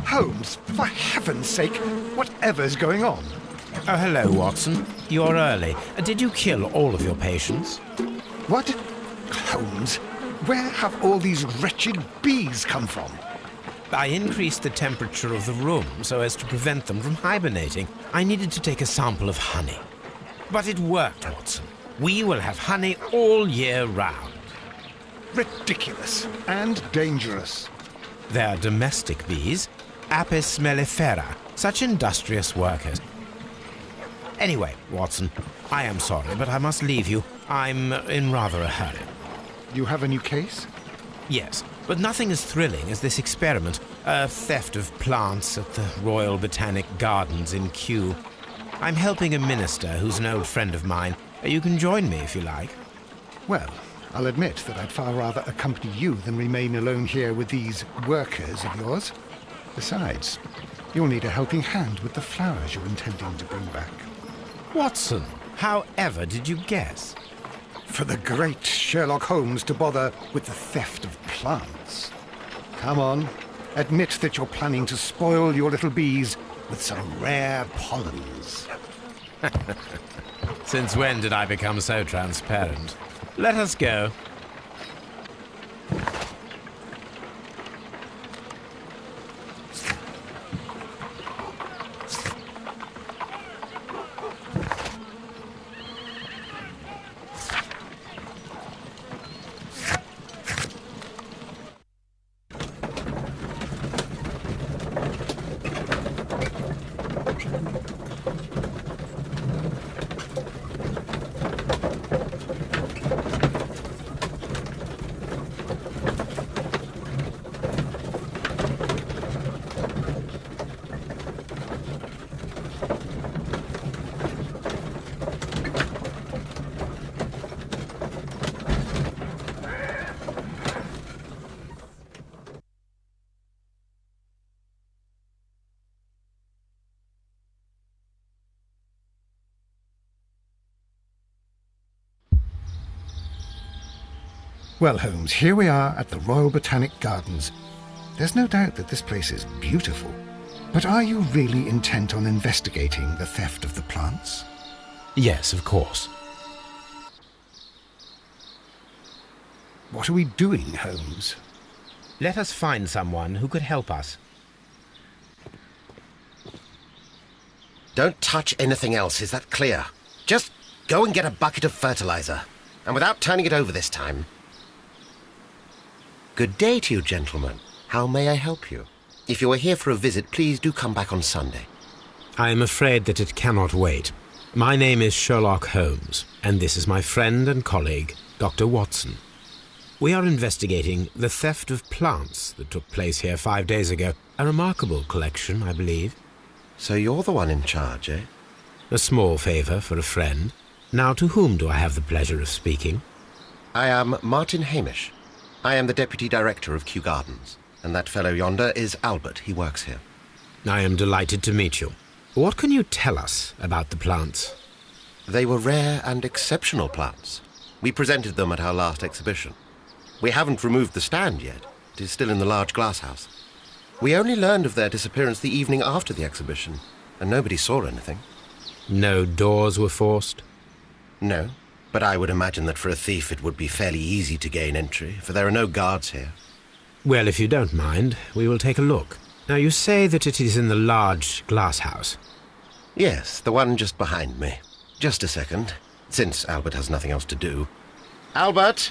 Holmes, for heaven's sake, whatever's going on? Oh, hello, Watson. You're early. Did you kill all of your patients? What? Holmes, where have all these wretched bees come from? I increased the temperature of the room so as to prevent them from hibernating. I needed to take a sample of honey. But it worked, Watson. We will have honey all year round. Ridiculous and dangerous. They're domestic bees, Apis mellifera, such industrious workers. Anyway, Watson, I am sorry, but I must leave you. I'm in rather a hurry. You have a new case? Yes, but nothing as thrilling as this experiment. A theft of plants at the Royal Botanic Gardens in Kew. I'm helping a minister who's an old friend of mine. You can join me if you like. Well, I'll admit that I'd far rather accompany you than remain alone here with these workers of yours. Besides, you'll need a helping hand with the flowers you're intending to bring back. Watson, however did you guess? For the great Sherlock Holmes to bother with the theft of plants. Come on, admit that you're planning to spoil your little bees with some rare pollens. Since when did I become so transparent? Let us go. Well, Holmes, here we are at the Royal Botanic Gardens. There's no doubt that this place is beautiful. But are you really intent on investigating the theft of the plants? Yes, of course. What are we doing, Holmes? Let us find someone who could help us. Don't touch anything else, is that clear? Just go and get a bucket of fertilizer. And without turning it over this time. Good day to you, gentlemen. How may I help you? If you are here for a visit, please do come back on Sunday. I am afraid that it cannot wait. My name is Sherlock Holmes, and this is my friend and colleague, Dr. Watson. We are investigating the theft of plants that took place here 5 days ago. A remarkable collection, I believe. So you're the one in charge, eh? A small favour for a friend. Now, to whom do I have the pleasure of speaking? I am Martin Hamish. I am the Deputy Director of Kew Gardens, and that fellow yonder is Albert. He works here. I am delighted to meet you. What can you tell us about the plants? They were rare and exceptional plants. We presented them at our last exhibition. We haven't removed the stand yet. It is still in the large glass house. We only learned of their disappearance the evening after the exhibition, and nobody saw anything. No doors were forced? No. But I would imagine that for a thief it would be fairly easy to gain entry, for there are no guards here. Well, if you don't mind, we will take a look. Now, you say that it is in the large glass house. Yes, the one just behind me. Just a second, since Albert has nothing else to do. Albert,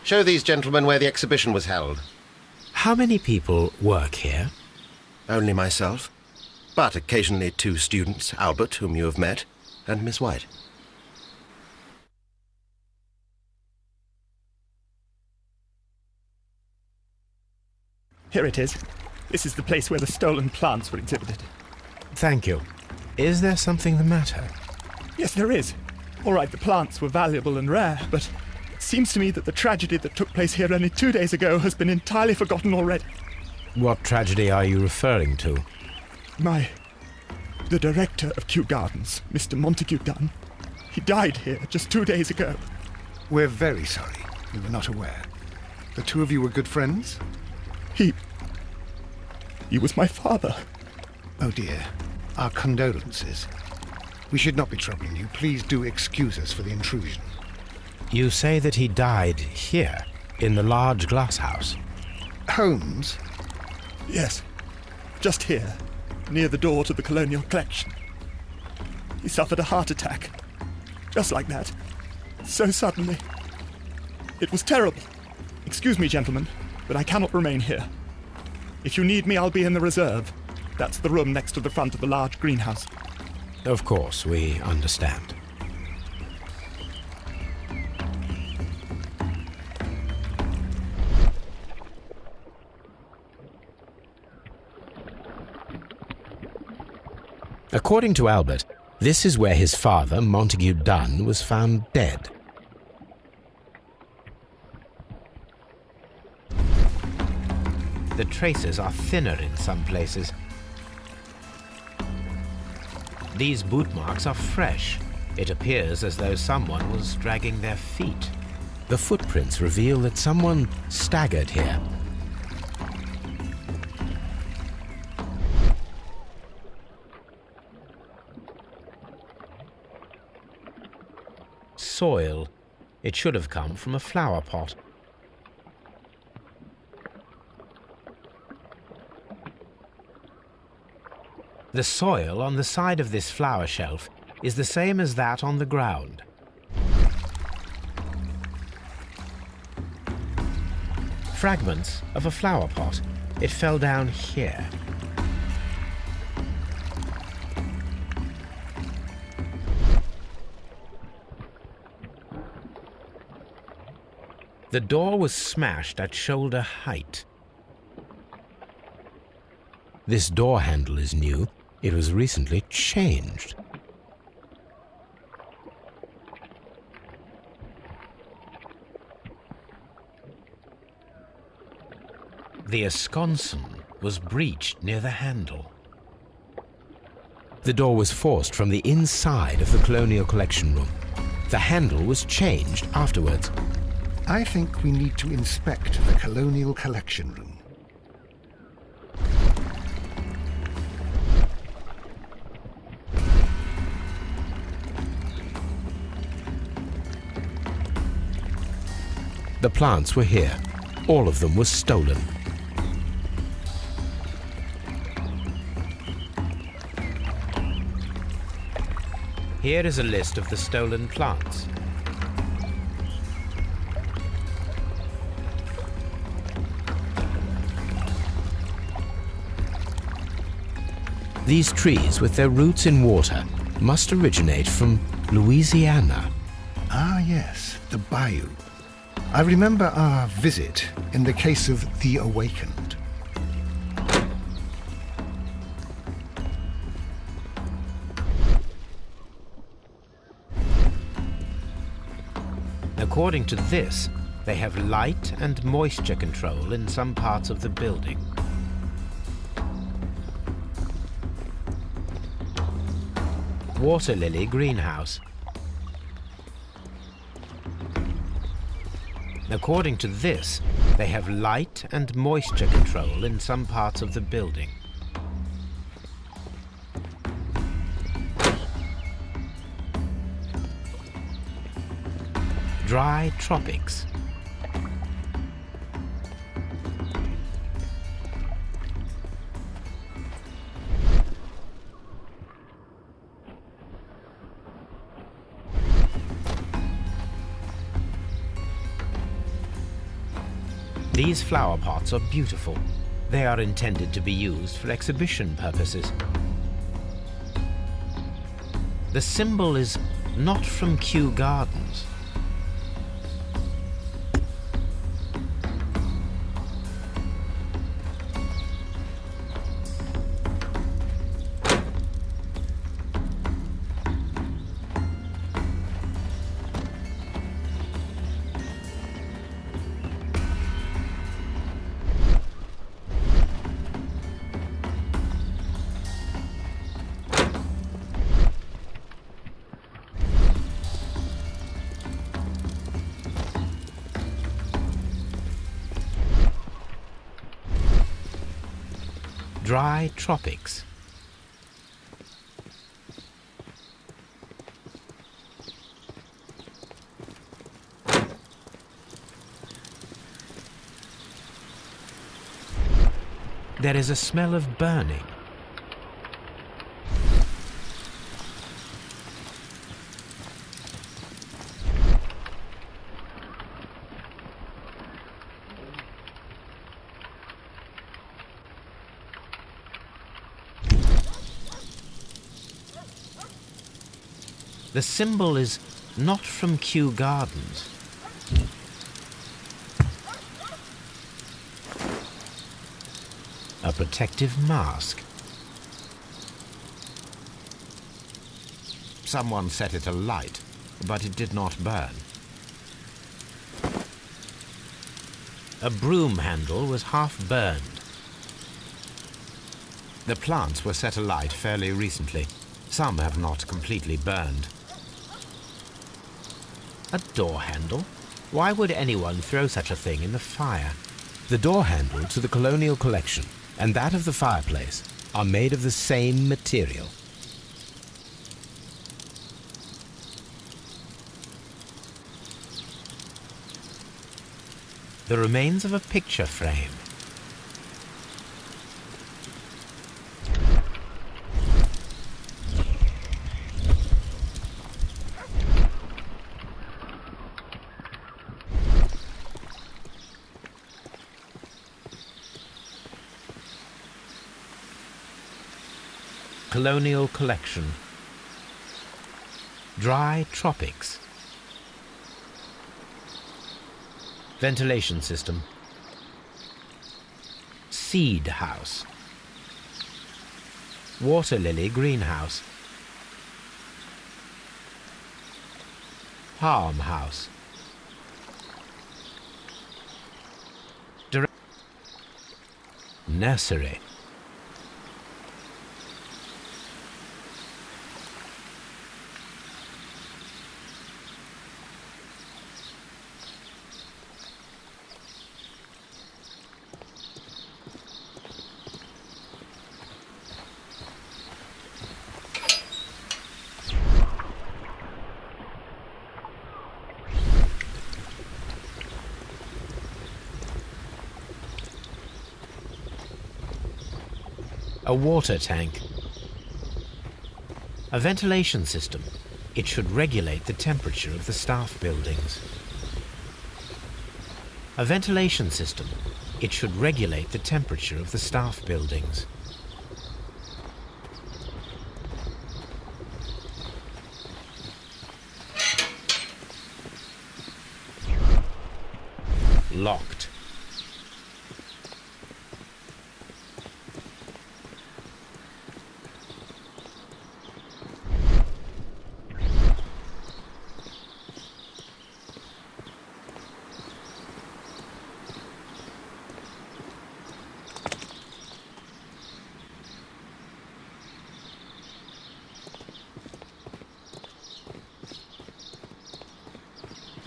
show these gentlemen where the exhibition was held. How many people work here? Only myself, but occasionally 2 students, Albert, whom you have met, and Miss White. Here it is. This is the place where the stolen plants were exhibited. Thank you. Is there something the matter? Yes, there is. All right, the plants were valuable and rare, but it seems to me that the tragedy that took place here only 2 days ago has been entirely forgotten already. What tragedy are you referring to? The director of Kew Gardens, Mr. Montague Dunn, he died here just 2 days ago. We're very sorry. We were not aware. The two of you were good friends? He was my father. Oh dear. Our condolences. We should not be troubling you. Please do excuse us for the intrusion. You say that he died here, in the large glass house? Holmes? Yes, just here, near the door to the colonial collection. He suffered a heart attack. Just like that. So suddenly. It was terrible. Excuse me, gentlemen, but I cannot remain here. If you need me, I'll be in the reserve. That's the room next to the front of the large greenhouse. Of course, we understand. According to Albert, this is where his father, Montague Dunn, was found dead. The traces are thinner in some places. These boot marks are fresh. It appears as though someone was dragging their feet. The footprints reveal that someone staggered here. Soil. It should have come from a flower pot. The soil on the side of this flower shelf is the same as that on the ground. Fragments of a flower pot. It fell down here. The door was smashed at shoulder height. This door handle is new. It was recently changed. The esconson was breached near the handle. The door was forced from the inside of the Colonial Collection Room. The handle was changed afterwards. I think we need to inspect the Colonial Collection Room. The plants were here. All of them were stolen. Here is a list of the stolen plants. These trees, with their roots in water, must originate from Louisiana. Ah, yes, the bayou. I remember our visit in the case of the Awakened. According to this, they have light and moisture control in some parts of the building. Water lily greenhouse. According to this, they have light and moisture control in some parts of the building. Dry tropics. These flower pots are beautiful. They are intended to be used for exhibition purposes. The symbol is not from Kew Gardens. Dry tropics. There is a smell of burning. The symbol is not from Kew Gardens. A protective mask. Someone set it alight, but it did not burn. A broom handle was half burned. The plants were set alight fairly recently. Some have not completely burned. A door handle? Why would anyone throw such a thing in the fire? The door handle to the Colonial Collection and that of the fireplace are made of the same material. The remains of a picture frame. Colonial Collection. Dry tropics. Ventilation system. Seed house. Water lily greenhouse. Palm house. Nursery. A water tank. A ventilation system. It should regulate the temperature of the staff buildings. A ventilation system. It should regulate the temperature of the staff buildings. Locked.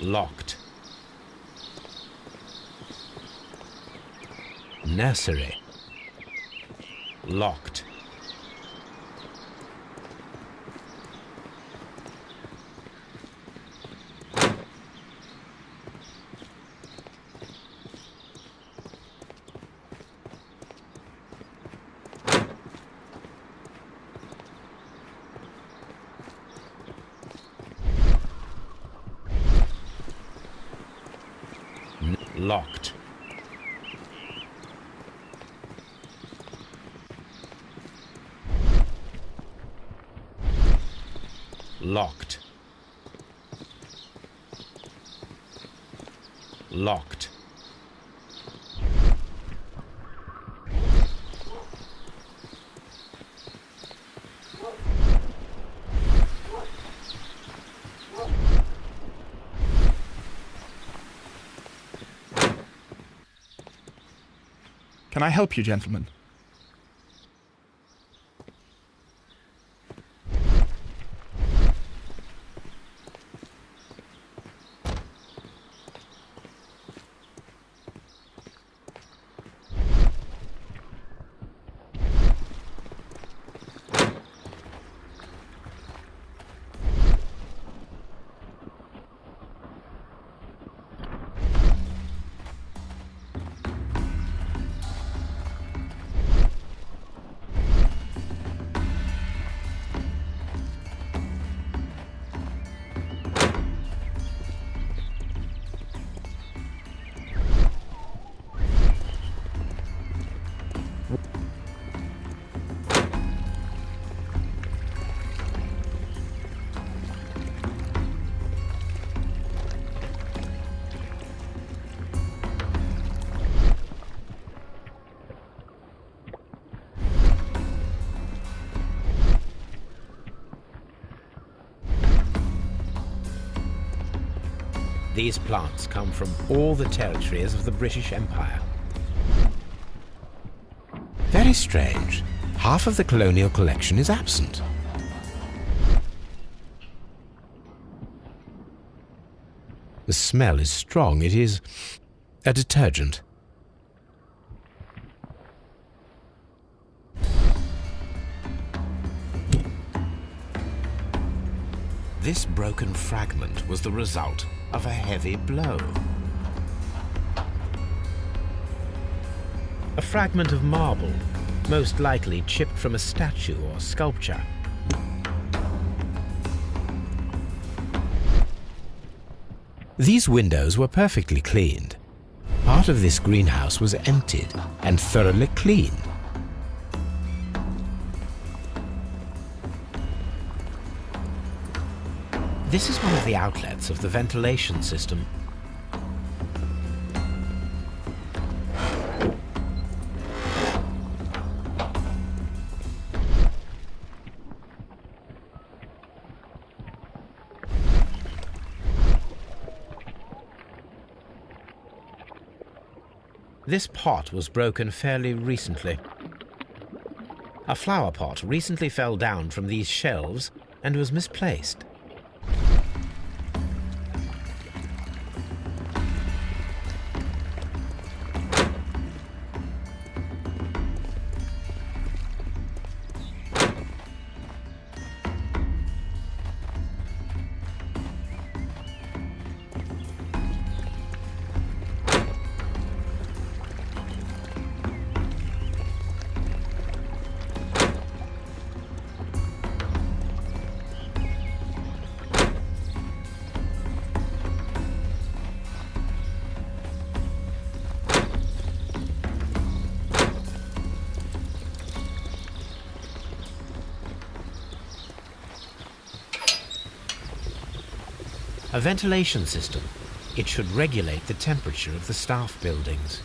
Locked. Nursery. Locked. Locked. Locked. Locked. Can I help you, gentlemen? These plants come from all the territories of the British Empire. Very strange. Half of the colonial collection is absent. The smell is strong. It is a detergent. This broken fragment was the result of a heavy blow. A fragment of marble, most likely chipped from a statue or sculpture. These windows were perfectly cleaned. Part of this greenhouse was emptied and thoroughly cleaned. This is one of the outlets of the ventilation system. This pot was broken fairly recently. A flower pot recently fell down from these shelves and was misplaced. A ventilation system. It should regulate the temperature of the staff buildings.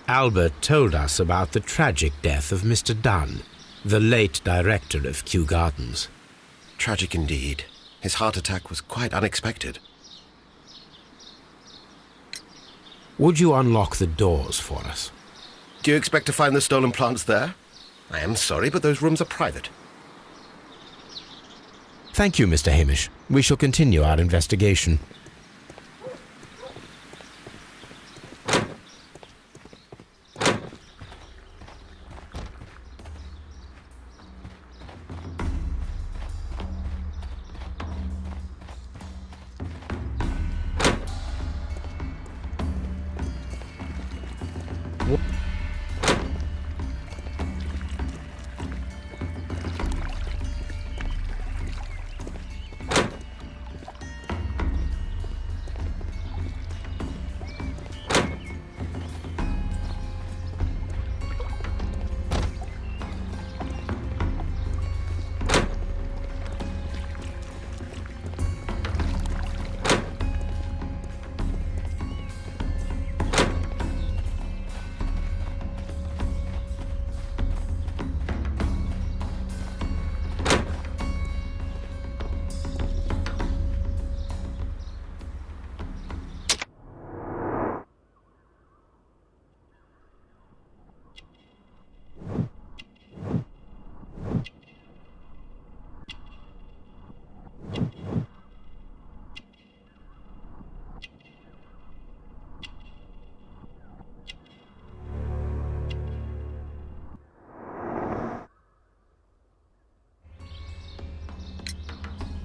Albert told us about the tragic death of Mr. Dunn, the late director of Kew Gardens. Tragic indeed. His heart attack was quite unexpected. Would you unlock the doors for us? Do you expect to find the stolen plants there? I am sorry, but those rooms are private. Thank you, Mr. Hamish. We shall continue our investigation.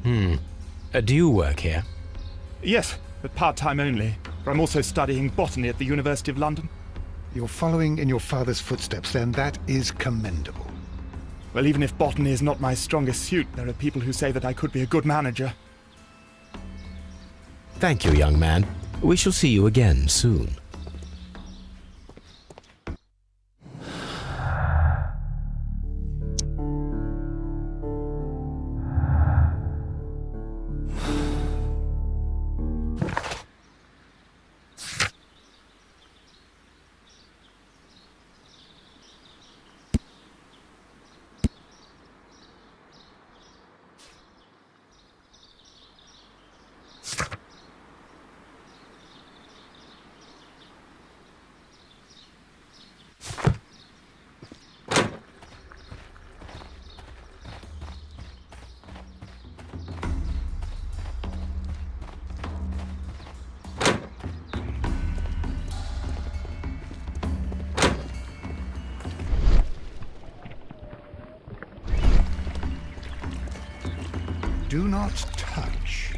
Do you work here? Yes, but part-time only. For I'm also studying botany at the University of London. You're following in your father's footsteps, then. That is commendable. Well, even if botany is not my strongest suit, there are people who say that I could be a good manager. Thank you, young man. We shall see you again soon. Do not touch.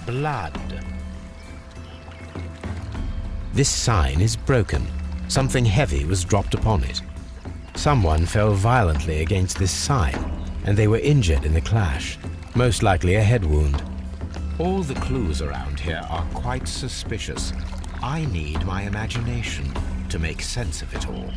Blood. This sign is broken. Something heavy was dropped upon it. Someone fell violently against this sign, and they were injured in the clash, most likely a head wound. All the clues around here are quite suspicious. I need my imagination to make sense of it all.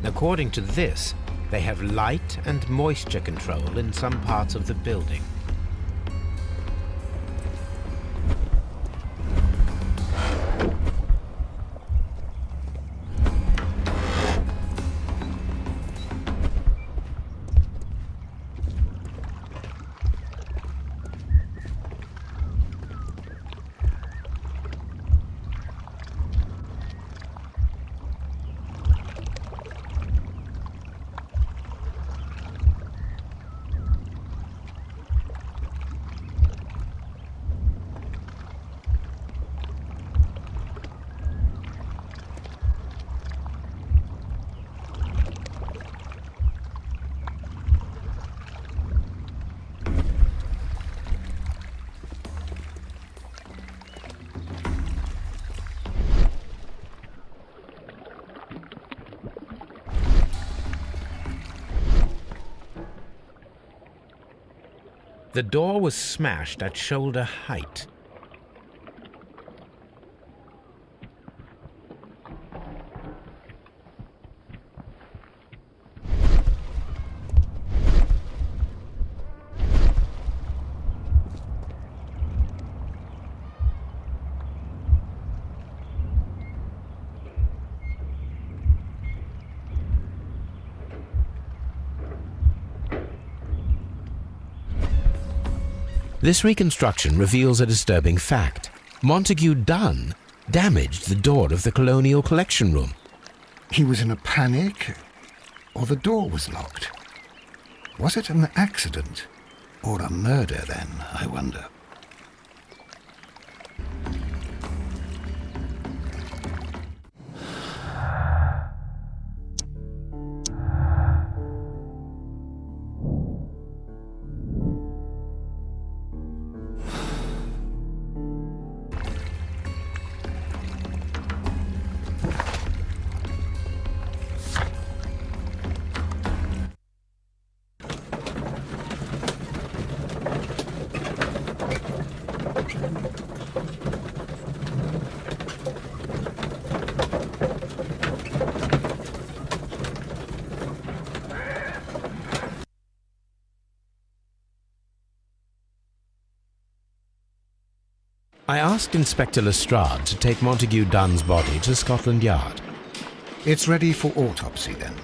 According to this, they have light and moisture control in some parts of the building. The door was smashed at shoulder height. This reconstruction reveals a disturbing fact. Montague Dunn damaged the door of the Colonial Collection Room. He was in a panic, or the door was locked? Was it an accident, or a murder then, I wonder? I asked Inspector Lestrade to take Montague Dunn's body to Scotland Yard. It's ready for autopsy then.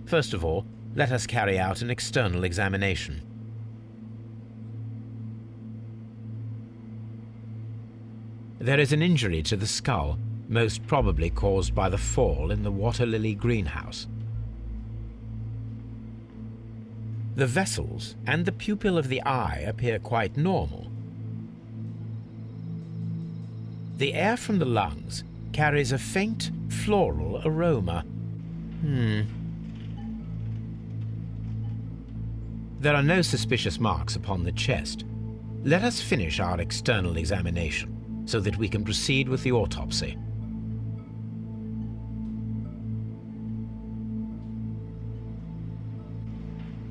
First of all, let us carry out an external examination. There is an injury to the skull, most probably caused by the fall in the water lily greenhouse. The vessels and the pupil of the eye appear quite normal. The air from the lungs carries a faint floral aroma. There are no suspicious marks upon the chest. Let us finish our external examination so that we can proceed with the autopsy.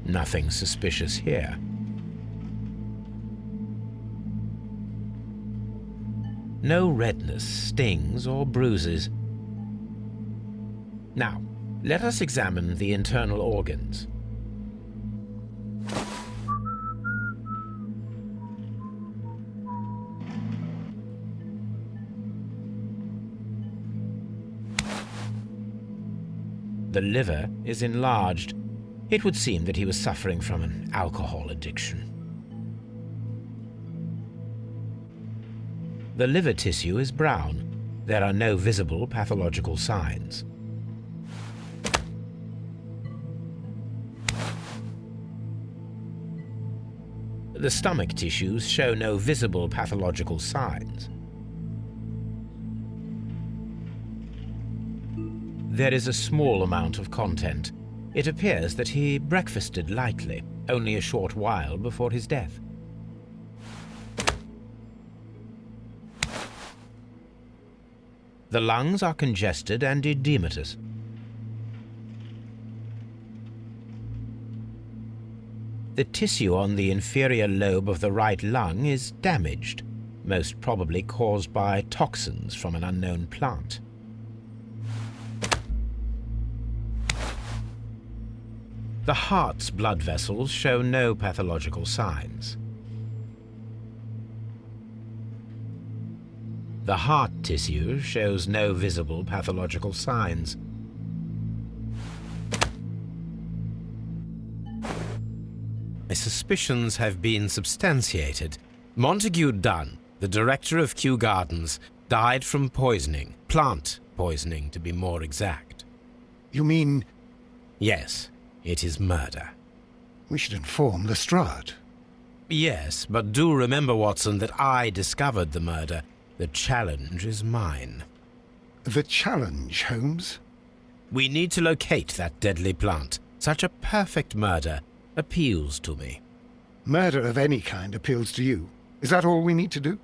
Nothing suspicious here. No redness, stings, or bruises. Now, let us examine the internal organs. The liver is enlarged. It would seem that he was suffering from an alcohol addiction. The liver tissue is brown. There are no visible pathological signs. The stomach tissues show no visible pathological signs. There is a small amount of content. It appears that he breakfasted lightly, only a short while before his death. The lungs are congested and edematous. The tissue on the inferior lobe of the right lung is damaged, most probably caused by toxins from an unknown plant. The heart's blood vessels show no pathological signs. The heart tissue shows no visible pathological signs. My suspicions have been substantiated. Montague Dunn, the director of Kew Gardens, died from poisoning, plant poisoning to be more exact. You mean... Yes. It is murder. We should inform Lestrade. Yes, but do remember, Watson, that I discovered the murder. The challenge is mine. The challenge, Holmes? We need to locate that deadly plant. Such a perfect murder appeals to me. Murder of any kind appeals to you. Is that all we need to do?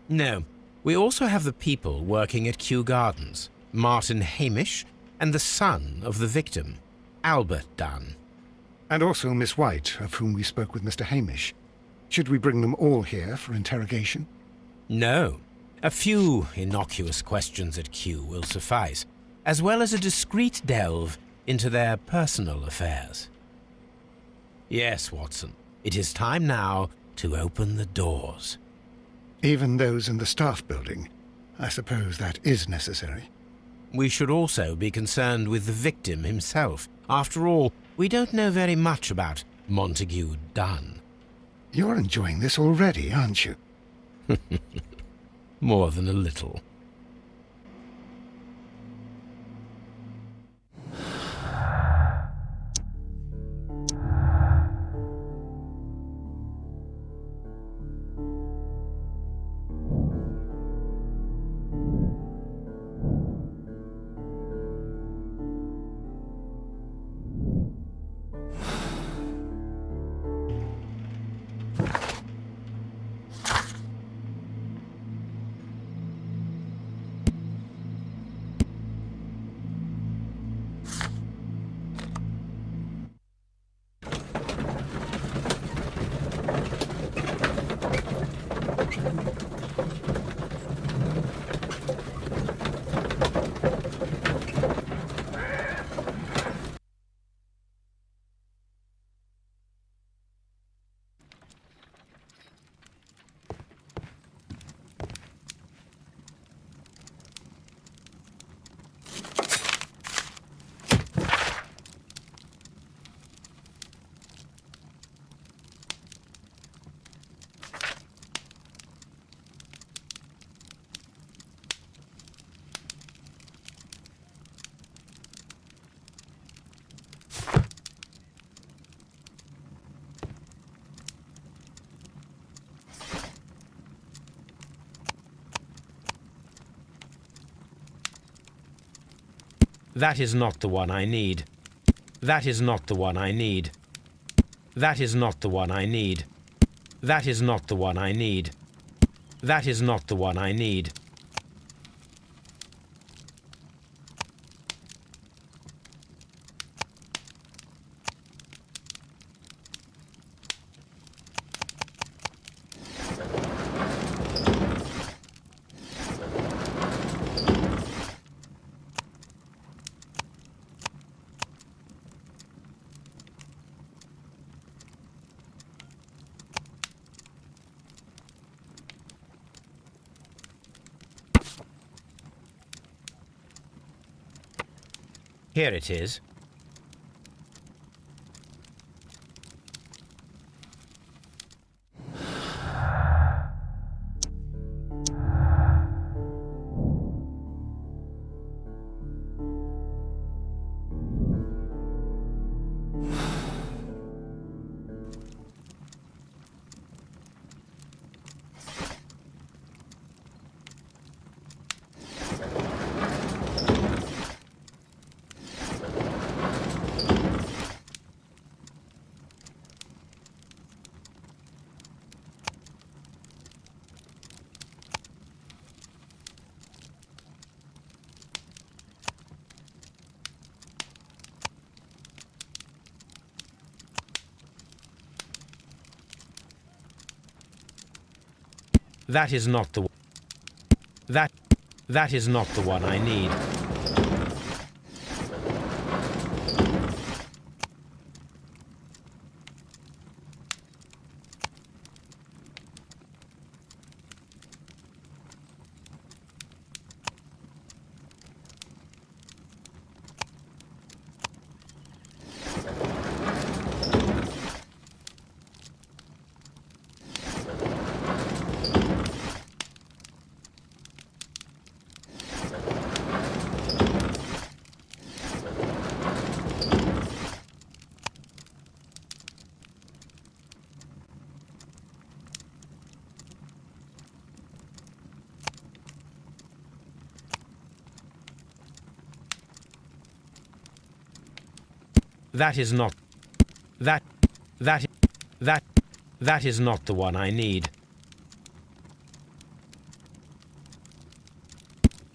No. We also have the people working at Kew Gardens. Martin Hamish and the son of the victim, Albert Dunn. And also Miss White, of whom we spoke with Mr. Hamish. Should we bring them all here for interrogation? No. A few innocuous questions at Kew will suffice, as well as a discreet delve into their personal affairs. Yes, Watson, it is time now to open the doors. Even those in the staff building. I suppose that is necessary. We should also be concerned with the victim himself. After all, we don't know very much about Montague Dunn. You're enjoying this already, aren't you? More than a little. That is not the one I need. That is not the one I need. That is not the one I need. That is not the one I need. That is not the one I need. Here it is. That is not the that is not the one I need. That is not... That is not the one I need.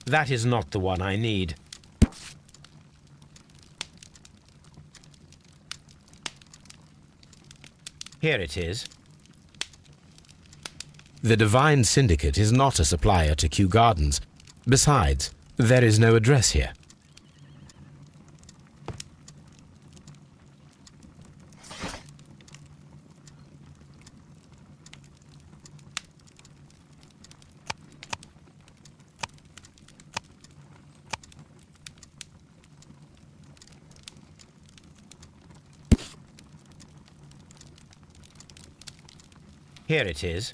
That is not the one I need. Here it is. The Divine Syndicate is not a supplier to Kew Gardens. Besides, there is no address here. Here it is.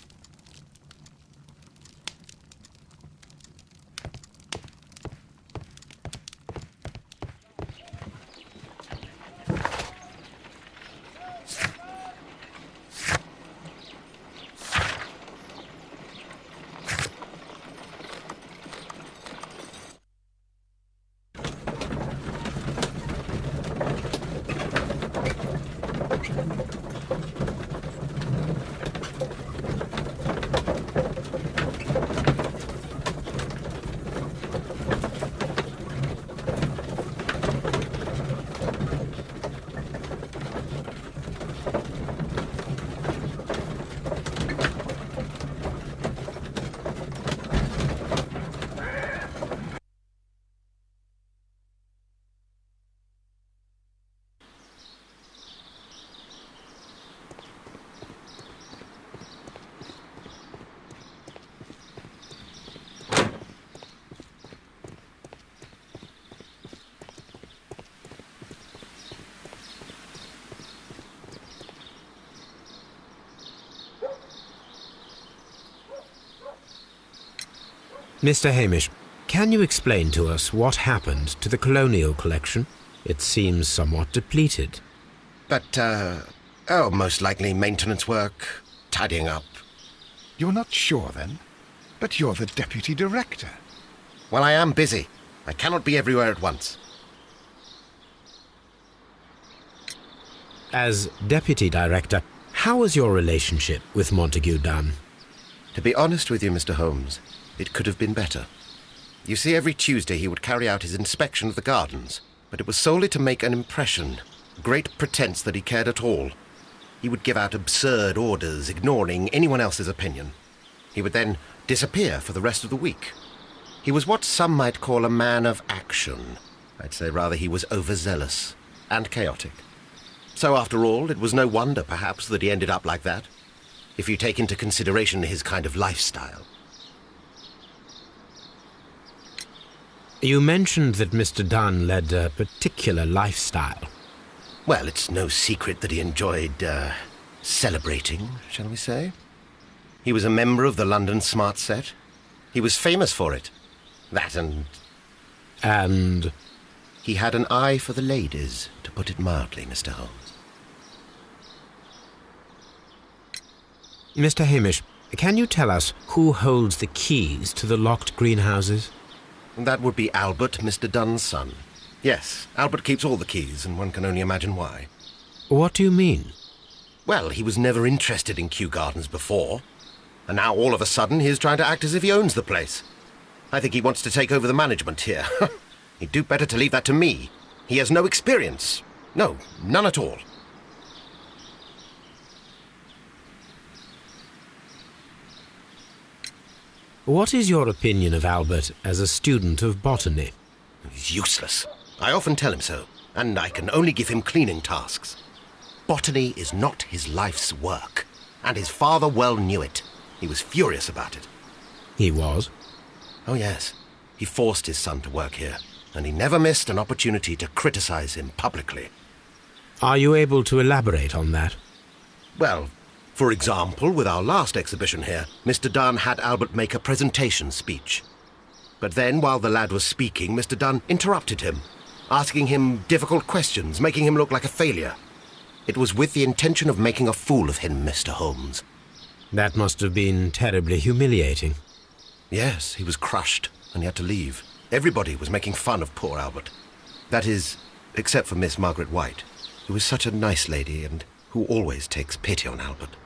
Mr. Hamish, can you explain to us what happened to the colonial collection? It seems somewhat depleted. But, most likely maintenance work, tidying up. You're not sure, then? But you're the deputy director. Well, I am busy. I cannot be everywhere at once. As deputy director, how was your relationship with Montague Dunn? To be honest with you, Mr. Holmes, it could have been better. You see, every Tuesday he would carry out his inspection of the gardens, but it was solely to make an impression, great pretense that he cared at all. He would give out absurd orders, ignoring anyone else's opinion. He would then disappear for the rest of the week. He was what some might call a man of action. I'd say rather he was overzealous and chaotic. So after all, it was no wonder, perhaps, that he ended up like that, if you take into consideration his kind of lifestyle. You mentioned that Mr. Dunn led a particular lifestyle. Well, it's no secret that he enjoyed, celebrating, shall we say. He was a member of the London Smart Set. He was famous for it. That and... And? He had an eye for the ladies, to put it mildly, Mr. Holmes. Mr. Hamish, can you tell us who holds the keys to the locked greenhouses? That would be Albert, Mr. Dunn's son. Yes, Albert keeps all the keys, and one can only imagine why. What do you mean? Well, he was never interested in Kew Gardens before, and now all of a sudden he's trying to act as if he owns the place. I think he wants to take over the management here. He'd do better to leave that to me. He has no experience. No, none at all. What is your opinion of Albert as a student of botany? He's useless. I often tell him so, and I can only give him cleaning tasks. Botany is not his life's work, and his father well knew it. He was furious about it. He was? Oh, yes. He forced his son to work here, and he never missed an opportunity to criticize him publicly. Are you able to elaborate on that? Well, for example, with our last exhibition here, Mr. Dunn had Albert make a presentation speech. But then, while the lad was speaking, Mr. Dunn interrupted him, asking him difficult questions, making him look like a failure. It was with the intention of making a fool of him, Mr. Holmes. That must have been terribly humiliating. Yes, he was crushed, and he had to leave. Everybody was making fun of poor Albert. That is, except for Miss Margaret White. who is such a nice lady and who always takes pity on Albert.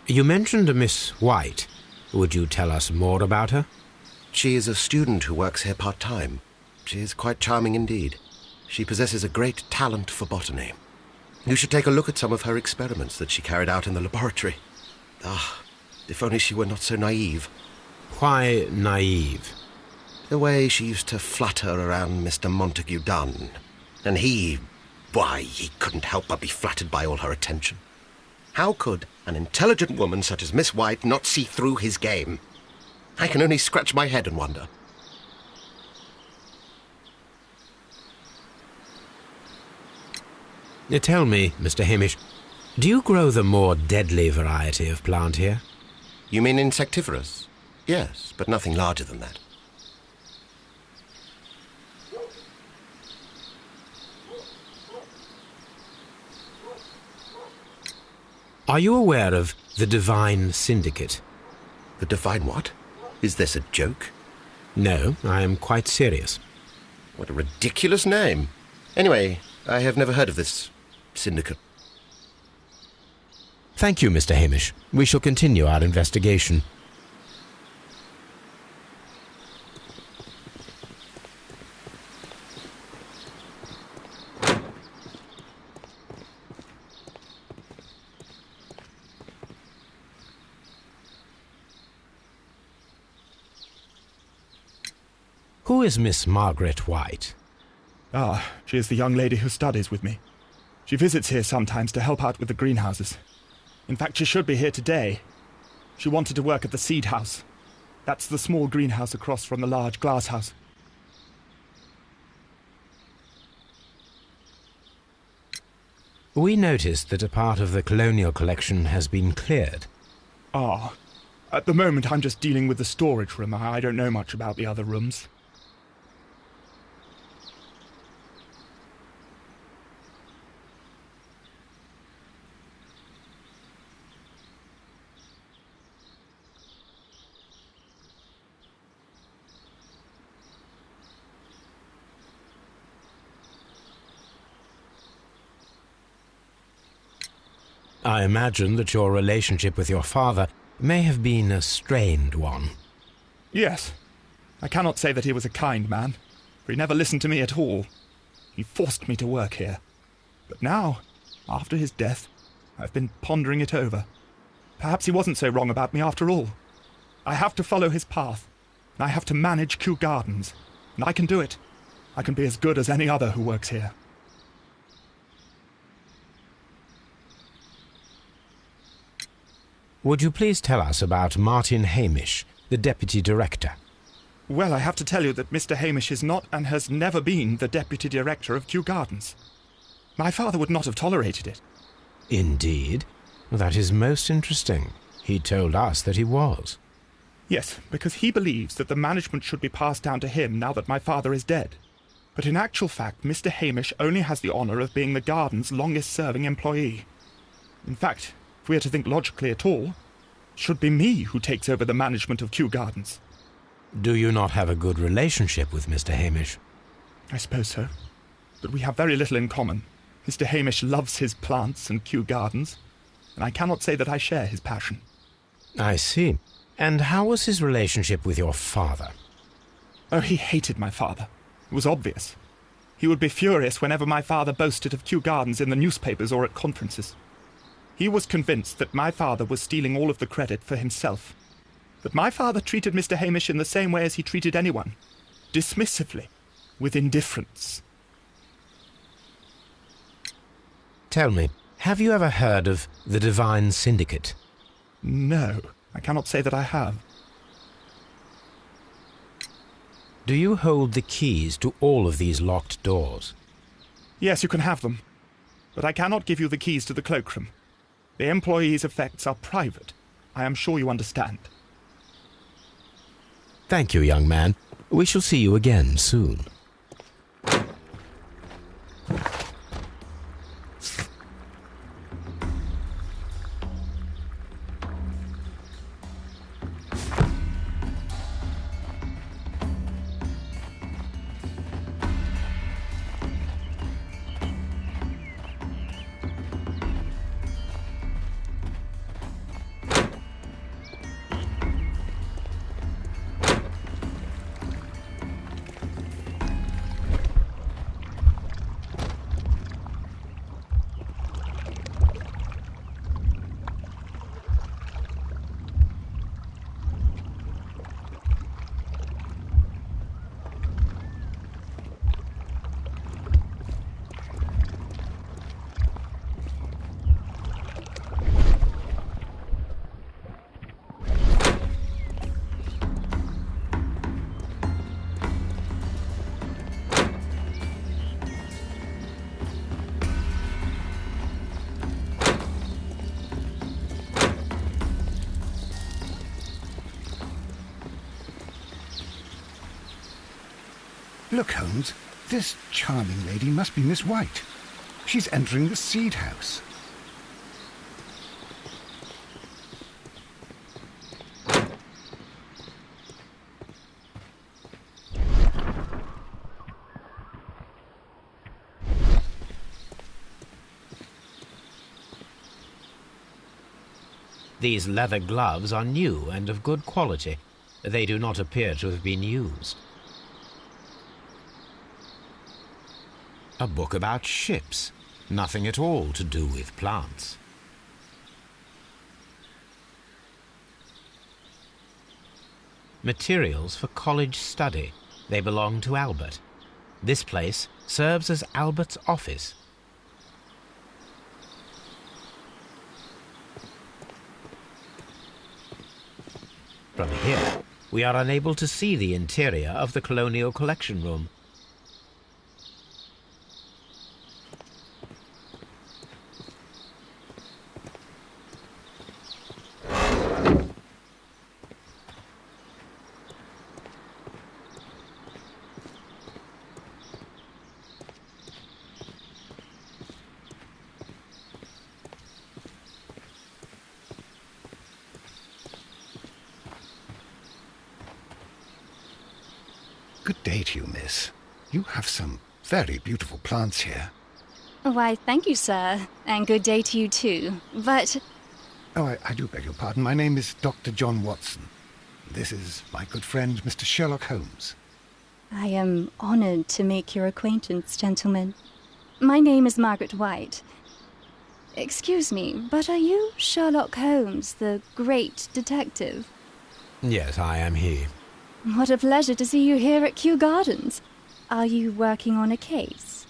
You mentioned a Miss White. Would you tell us more about her? She is a student who works here part-time. She is quite charming indeed. She possesses a great talent for botany. You should take a look at some of her experiments that she carried out in the laboratory. Ah, if only she were not so naive. Why naive? The way she used to flutter around Mr. Montague Dunn. And he couldn't help but be flattered by all her attention. How could an intelligent woman such as Miss White not see through his game? I can only scratch my head and wonder. Tell me, Mr. Hamish, do you grow the more deadly variety of plant here? You mean insectivorous? Yes, but nothing larger than that. Are you aware of the Divine Syndicate? The Divine what? Is this a joke? No, I am quite serious. What a ridiculous name. Anyway, I have never heard of this syndicate. Thank you, Mr. Hamish. We shall continue our investigation. Who is Miss Margaret White? Ah, she is the young lady who studies with me. She visits here sometimes to help out with the greenhouses. In fact, she should be here today. She wanted to work at the seed house. That's the small greenhouse across from the large glass house. We noticed that a part of the colonial collection has been cleared. Ah, at the moment I'm just dealing with the storage room. I don't know much about the other rooms. I imagine that your relationship with your father may have been a strained one. Yes. I cannot say that he was a kind man, for he never listened to me at all. He forced me to work here. But now, after his death, I've been pondering it over. Perhaps he wasn't so wrong about me after all. I have to follow his path, and I have to manage Kew Gardens, and I can do it. I can be as good as any other who works here. Would you please tell us about Martin Hamish, the Deputy Director? Well, I have to tell you that Mr. Hamish is not and has never been the Deputy Director of Kew Gardens. My father would not have tolerated it. Indeed? That is most interesting. He told us that he was. Yes, because he believes that the management should be passed down to him now that my father is dead. But in actual fact, Mr. Hamish only has the honour of being the garden's longest-serving employee. In fact, if we are to think logically at all, it should be me who takes over the management of Kew Gardens. Do you not have a good relationship with Mr. Hamish? I suppose so. But we have very little in common. Mr. Hamish loves his plants and Kew Gardens, and I cannot say that I share his passion. I see. And how was his relationship with your father? Oh, he hated my father. It was obvious. He would be furious whenever my father boasted of Kew Gardens in the newspapers or at conferences. He was convinced that my father was stealing all of the credit for himself. That my father treated Mr. Hamish in the same way as he treated anyone. Dismissively. With indifference. Tell me, have you ever heard of the Divine Syndicate? No, I cannot say that I have. Do you hold the keys to all of these locked doors? Yes, you can have them. But I cannot give you the keys to the cloakroom. The employees' effects are private. I am sure you understand. Thank you, young man. We shall see you again soon. Look, Holmes, this charming lady must be Miss White. She's entering the seed house. These leather gloves are new and of good quality. They do not appear to have been used. A book about ships. Nothing at all to do with plants. Materials for college study. They belong to Albert. This place serves as Albert's office. From here, we are unable to see the interior of the Colonial Collection Room. Good day to you, miss. You have some very beautiful plants here. Why, thank you, sir. And good day to you, too. But... Oh, I do beg your pardon. My name is Dr. John Watson. This is my good friend, Mr. Sherlock Holmes. I am honored to make your acquaintance, gentlemen. My name is Margaret White. Excuse me, but are you Sherlock Holmes, the great detective? Yes, I am he. What a pleasure to see you here at Kew Gardens. Are you working on a case?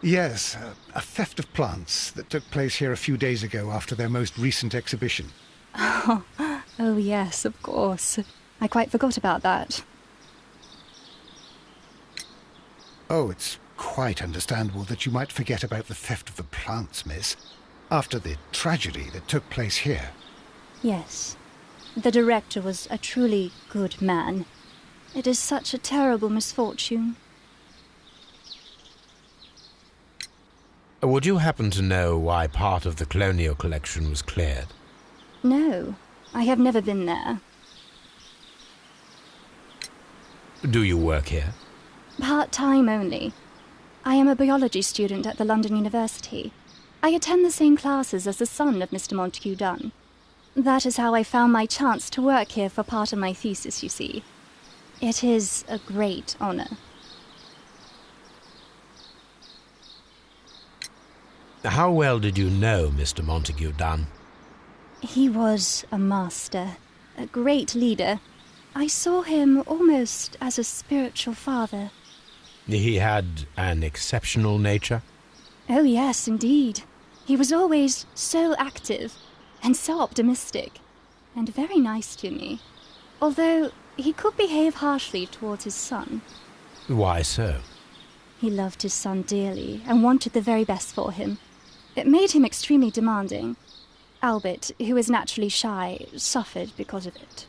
Yes, a theft of plants that took place here a few days ago after their most recent exhibition. Oh, yes, of course. I quite forgot about that. Oh, it's quite understandable that you might forget about the theft of the plants, miss, after the tragedy that took place here. Yes. The director was a truly good man. It is such a terrible misfortune. Would you happen to know why part of the Colonial Collection was cleared? No, I have never been there. Do you work here? Part-time only. I am a biology student at the London University. I attend the same classes as the son of Mr. Montague Dunn. That is how I found my chance to work here for part of my thesis, you see. It is a great honor. How well did you know Mr. Montague Dunn? He was a master, a great leader. I saw him almost as a spiritual father. He had an exceptional nature? Oh yes, indeed. He was always so active and so optimistic and very nice to me. Although he could behave harshly towards his son. Why so? He loved his son dearly and wanted the very best for him. It made him extremely demanding. Albert, who is naturally shy, suffered because of it.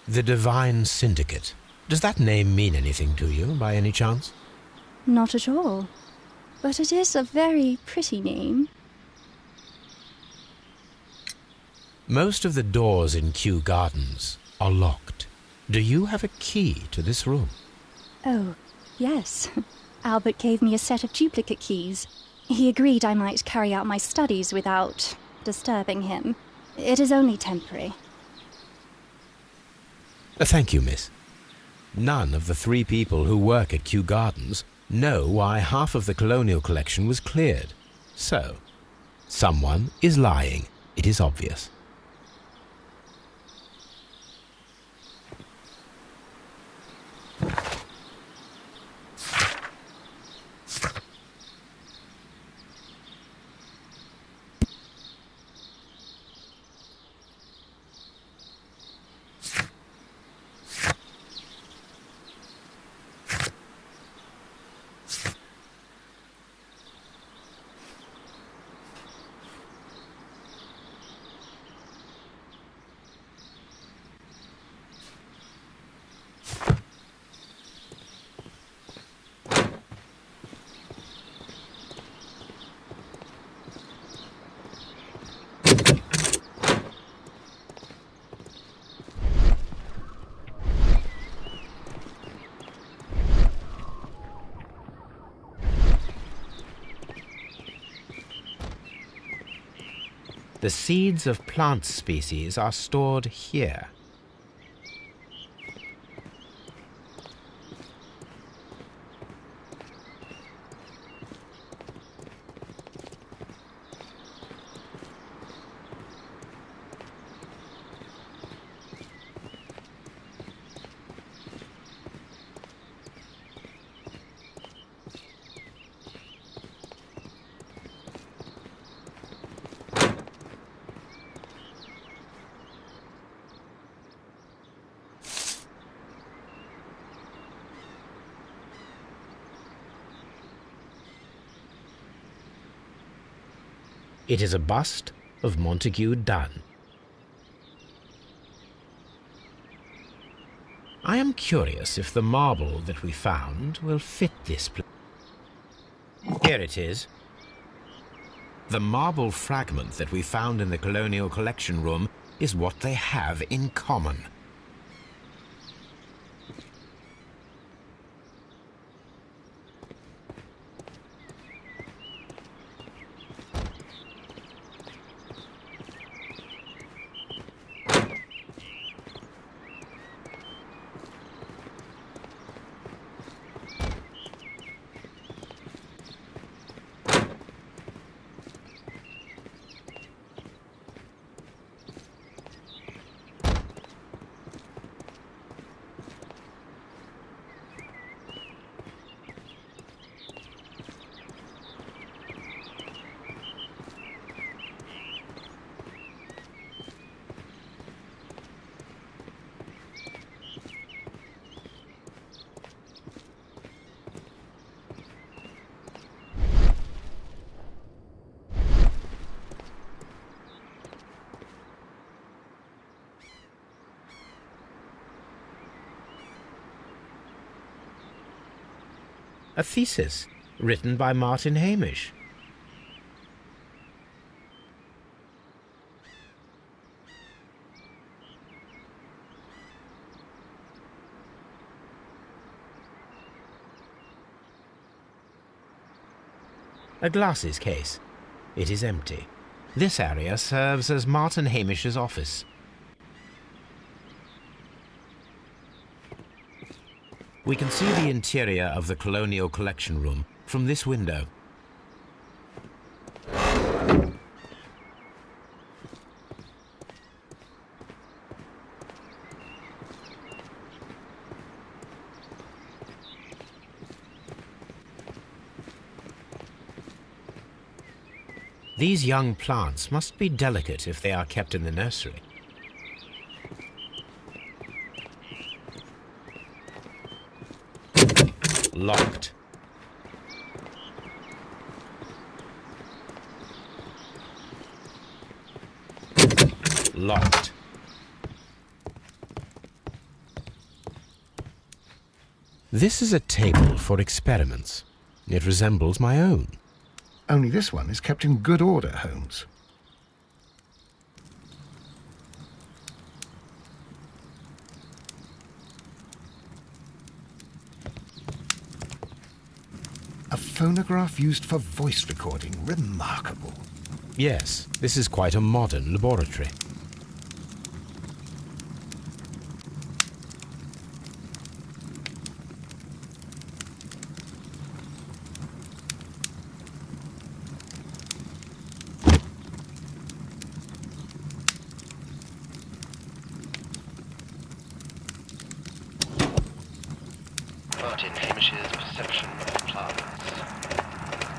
The Divine Syndicate. Does that name mean anything to you, by any chance? Not at all. But it is a very pretty name. Most of the doors in Kew Gardens are locked. Do you have a key to this room? Oh, yes. Albert gave me a set of duplicate keys. He agreed I might carry out my studies without disturbing him. It is only temporary. Thank you, miss. None of the 3 people who work at Kew Gardens know why half of the colonial collection was cleared. So, someone is lying. It is obvious. The seeds of plant species are stored here. It is a bust of Montague Dunn. I am curious if the marble that we found will fit this place. Here it is. The marble fragment that we found in the Colonial Collection Room is what they have in common. A thesis written by Martin Hamish. A glasses case. It is empty. This area serves as Martin Hamish's office. We can see the interior of the Colonial Collection Room from this window. These young plants must be delicate if they are kept in the nursery. Locked. Locked. This is a table for experiments. It resembles my own. Only this one is kept in good order, Holmes. phonograph used for voice recording. Remarkable. Yes, this is quite a modern laboratory. Martin Hamish's perception of plants.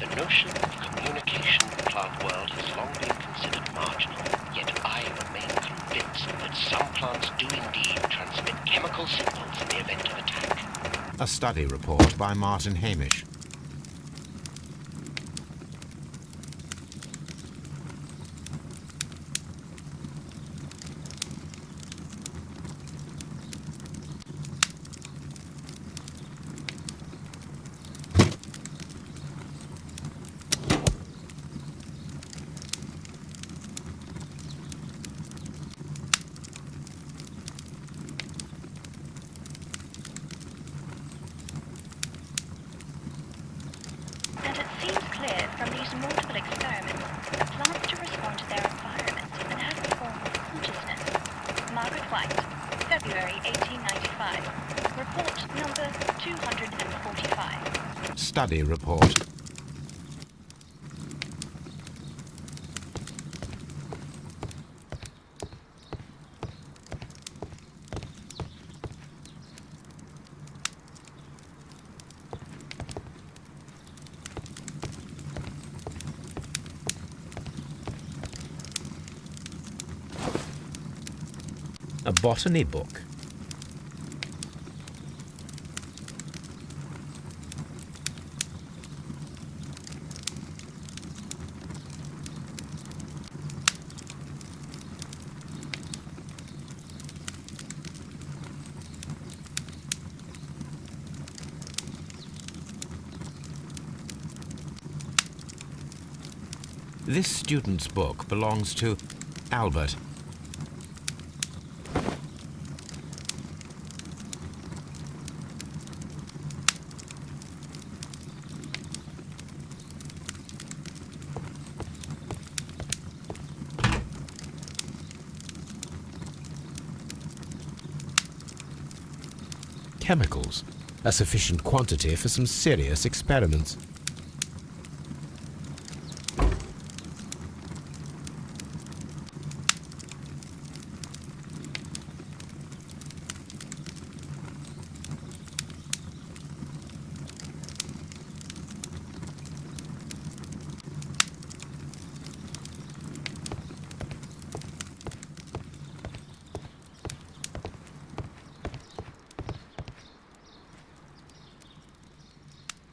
The notion of communication in the plant world has long been considered marginal, yet I remain convinced that some plants do indeed transmit chemical signals in the event of attack. A study report by Martin Hamish. And it seems clear from these multiple experiments that plants do respond to their environment and have a form of consciousness. Margaret White, February 1895. Report number 245. Study report. A botany book. This student's book belongs to Albert. Chemicals, a sufficient quantity for some serious experiments.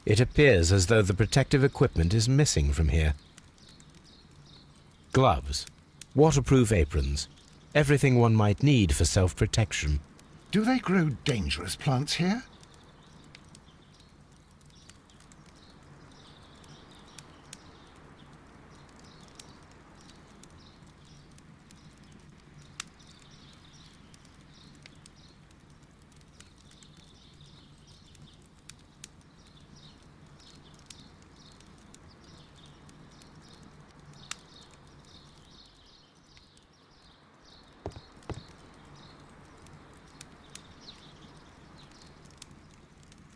It appears as though the protective equipment is missing from here. Gloves, waterproof aprons, everything one might need for self-protection. Do they grow dangerous plants here?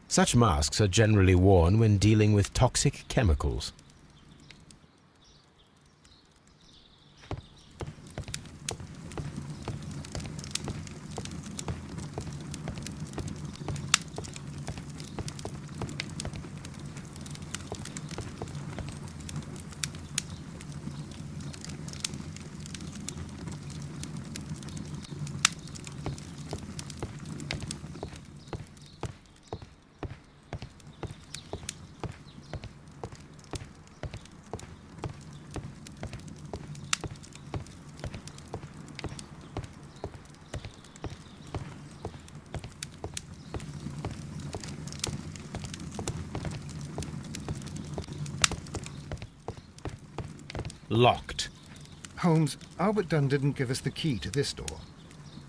Such masks are generally worn when dealing with toxic chemicals. Locked. Holmes, Albert Dunn didn't give us the key to this door.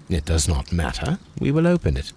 It does not matter. We will open it.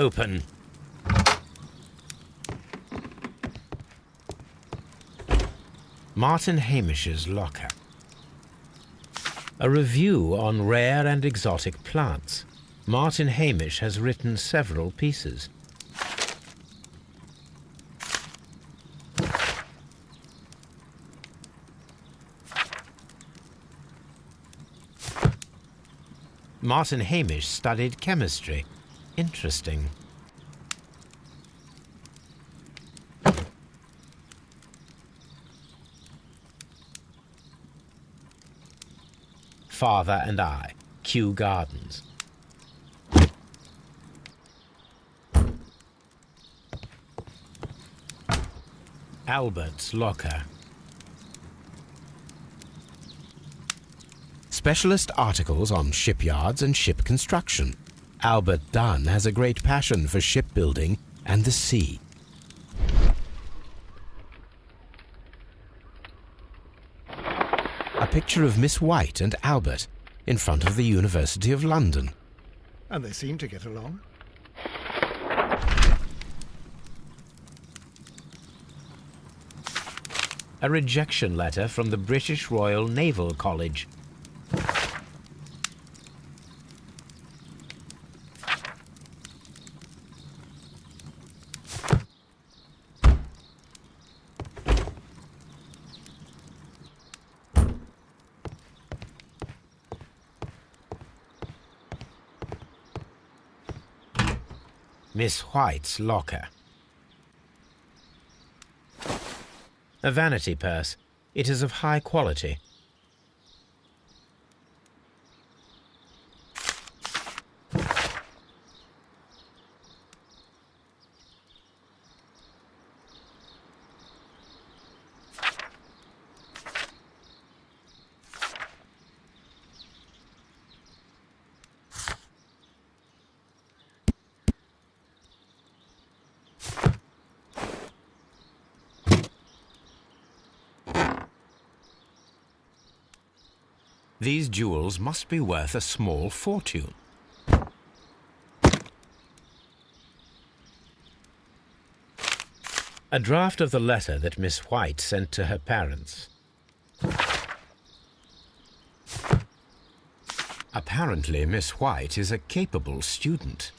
open. Martin Hamish's locker. A review on rare and exotic plants. Martin Hamish has written several pieces. Martin Hamish studied chemistry. Interesting. Father and I, Kew Gardens. Albert's locker. Specialist articles on shipyards and ship construction. Albert Dunn has a great passion for shipbuilding and the sea. A picture of Miss White and Albert in front of the University of London. And they seem to get along. A rejection letter from the British Royal Naval College. Miss White's locker. A vanity purse. It is of high quality. These jewels must be worth a small fortune. A draft of the letter that Miss White sent to her parents. Apparently, Miss White is a capable student.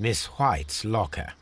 Miss White's locker.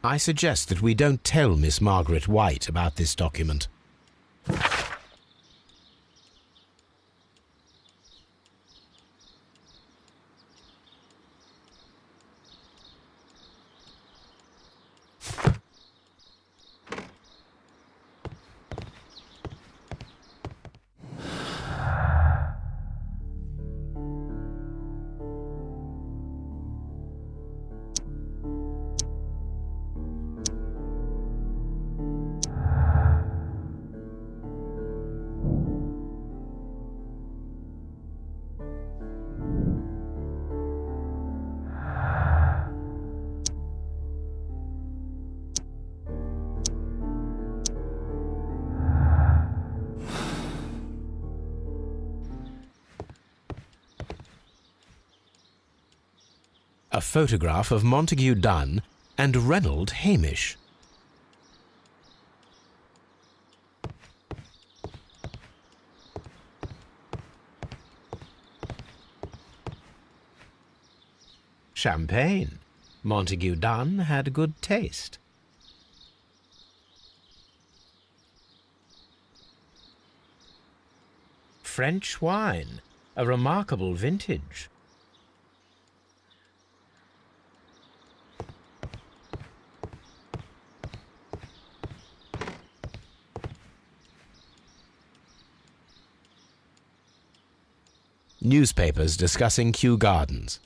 I suggest that we don't tell Miss Margaret White about this document. A photograph of Montague Dunn and Reynold Hamish. Champagne. Montague Dunn had good taste. French wine, a remarkable vintage. Newspapers discussing Kew Gardens.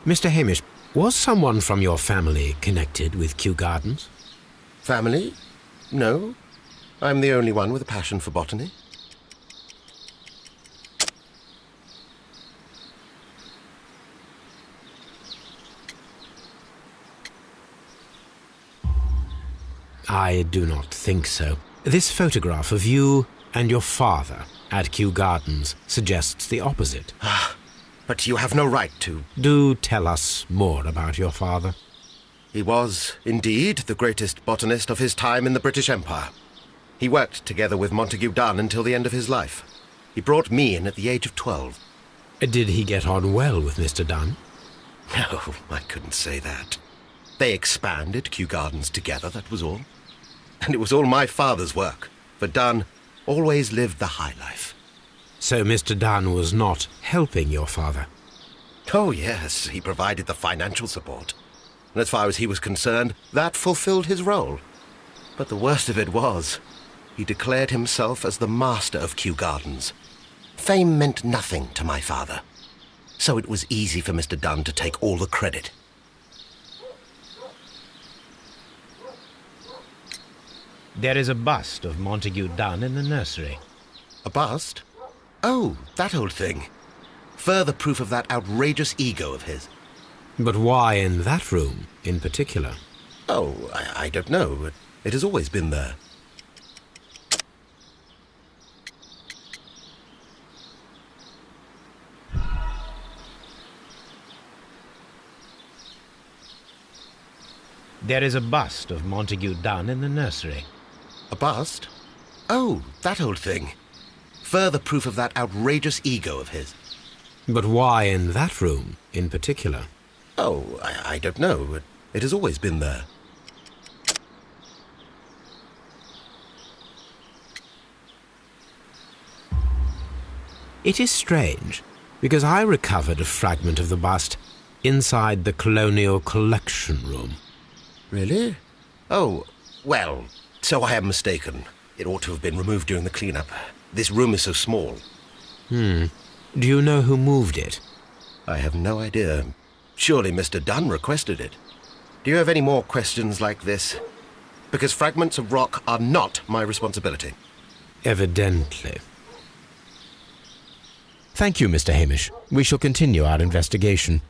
Mr. Hamish, was someone from your family connected with Kew Gardens? Family? No. I'm the only one with a passion for botany. I do not think so. This photograph of you and your father at Kew Gardens suggests the opposite. But you have no right to. Do tell us more about your father. He was, indeed, the greatest botanist of his time in the British Empire. He worked together with Montague Dunn until the end of his life. He brought me in at the age of 12. Did he get on well with Mr. Dunn? No, I couldn't say that. They expanded Kew Gardens together, that was all. And it was all my father's work, for Dunn always lived the high life. So Mr. Dunn was not helping your father? Oh, yes, he provided the financial support. And as far as he was concerned, that fulfilled his role. But the worst of it was, he declared himself as the master of Kew Gardens. Fame meant nothing to my father, so it was easy for Mr. Dunn to take all the credit. There is a bust of Montague Dunn in the nursery. A bust? Oh, that old thing. Further proof of that outrageous ego of his. But why in that room in particular? Oh, I don't know. It has always been there. There is a bust of Montague Dunn in the nursery. A bust? Oh, that old thing. Further proof of that outrageous ego of his. But why in that room in particular? Oh, I don't know. It has always been there. It is strange, because I recovered a fragment of the bust inside the Colonial Collection Room. Really? Oh, well, so I am mistaken. It ought to have been removed during the clean-up. This room is so small. Do you know who moved it? I have no idea. Surely Mr. Dunn requested it. Do you have any more questions like this? Because fragments of rock are not my responsibility. Evidently. Thank you, Mr. Hamish. We shall continue our investigation.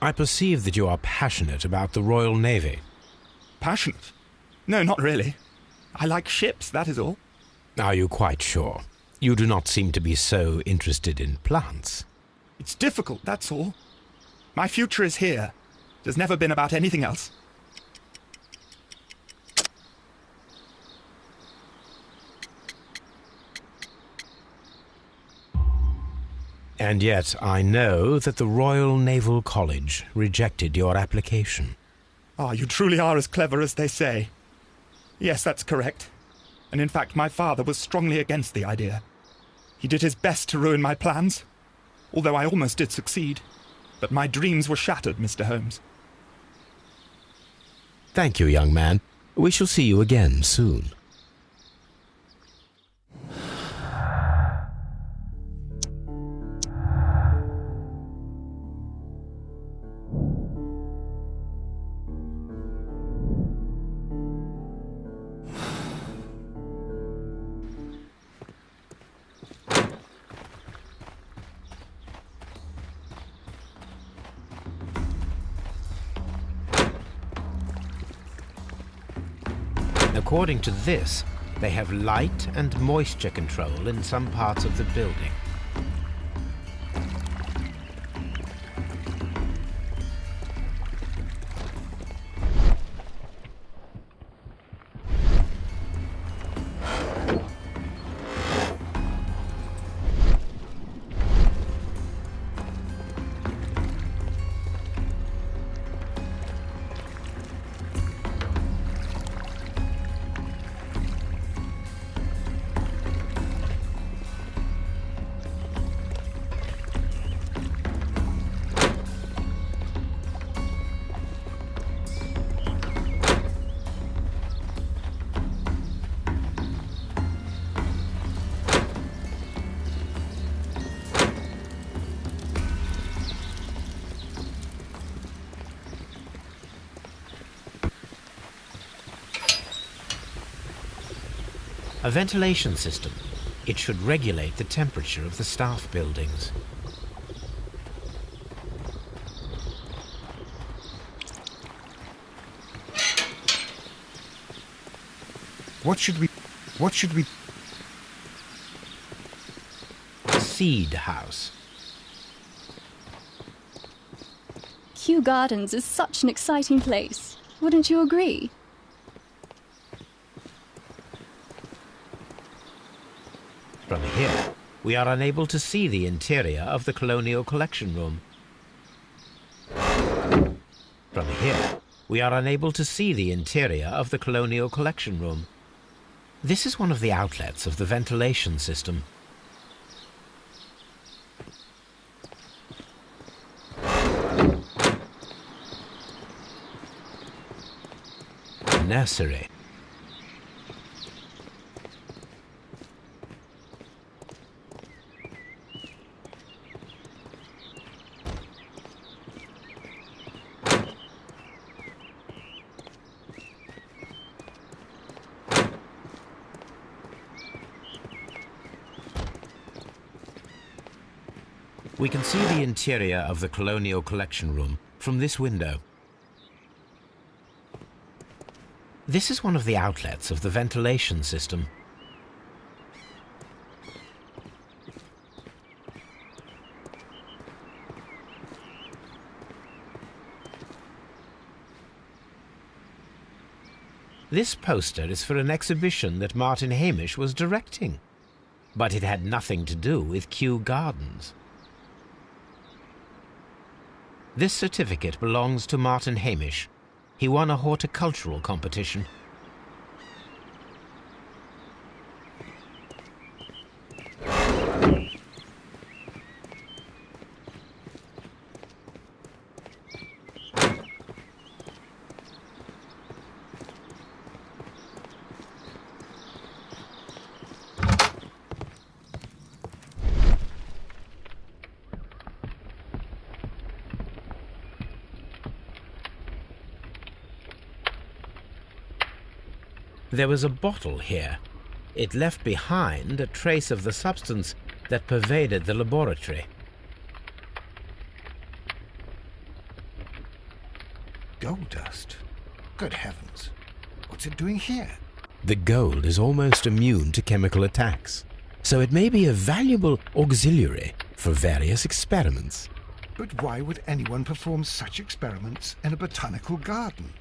I perceive that you are passionate about the Royal Navy. Passionate? No, not really. I like ships, that is all. Are you quite sure? You do not seem to be so interested in plants. It's difficult, that's all. My future is here. It has never been about anything else. And yet I know that the Royal Naval College rejected your application. Ah, you truly are as clever as they say. Yes, that's correct. And in fact, my father was strongly against the idea. He did his best to ruin my plans, although I almost did succeed. But my dreams were shattered, Mr. Holmes. Thank you, young man. We shall see you again soon. According to this, they have light and moisture control in some parts of the building. A ventilation system. It should regulate the temperature of the staff buildings. What should we... Seed house. Kew Gardens is such an exciting place. Wouldn't you agree? From here, we are unable to see the interior of the Colonial Collection Room. From here, we are unable to see the interior of the Colonial Collection Room. This is one of the outlets of the ventilation system. Nursery. We can see the interior of the Colonial Collection Room from this window. This is one of the outlets of the ventilation system. This poster is for an exhibition that Martin Hamish was directing, but it had nothing to do with Kew Gardens. This certificate belongs to Martin Hamish. He won a horticultural competition. There was a bottle here. It left behind a trace of the substance that pervaded the laboratory. Gold dust? Good heavens. What's it doing here? The gold is almost immune to chemical attacks, so it may be a valuable auxiliary for various experiments. But why would anyone perform such experiments in a botanical garden?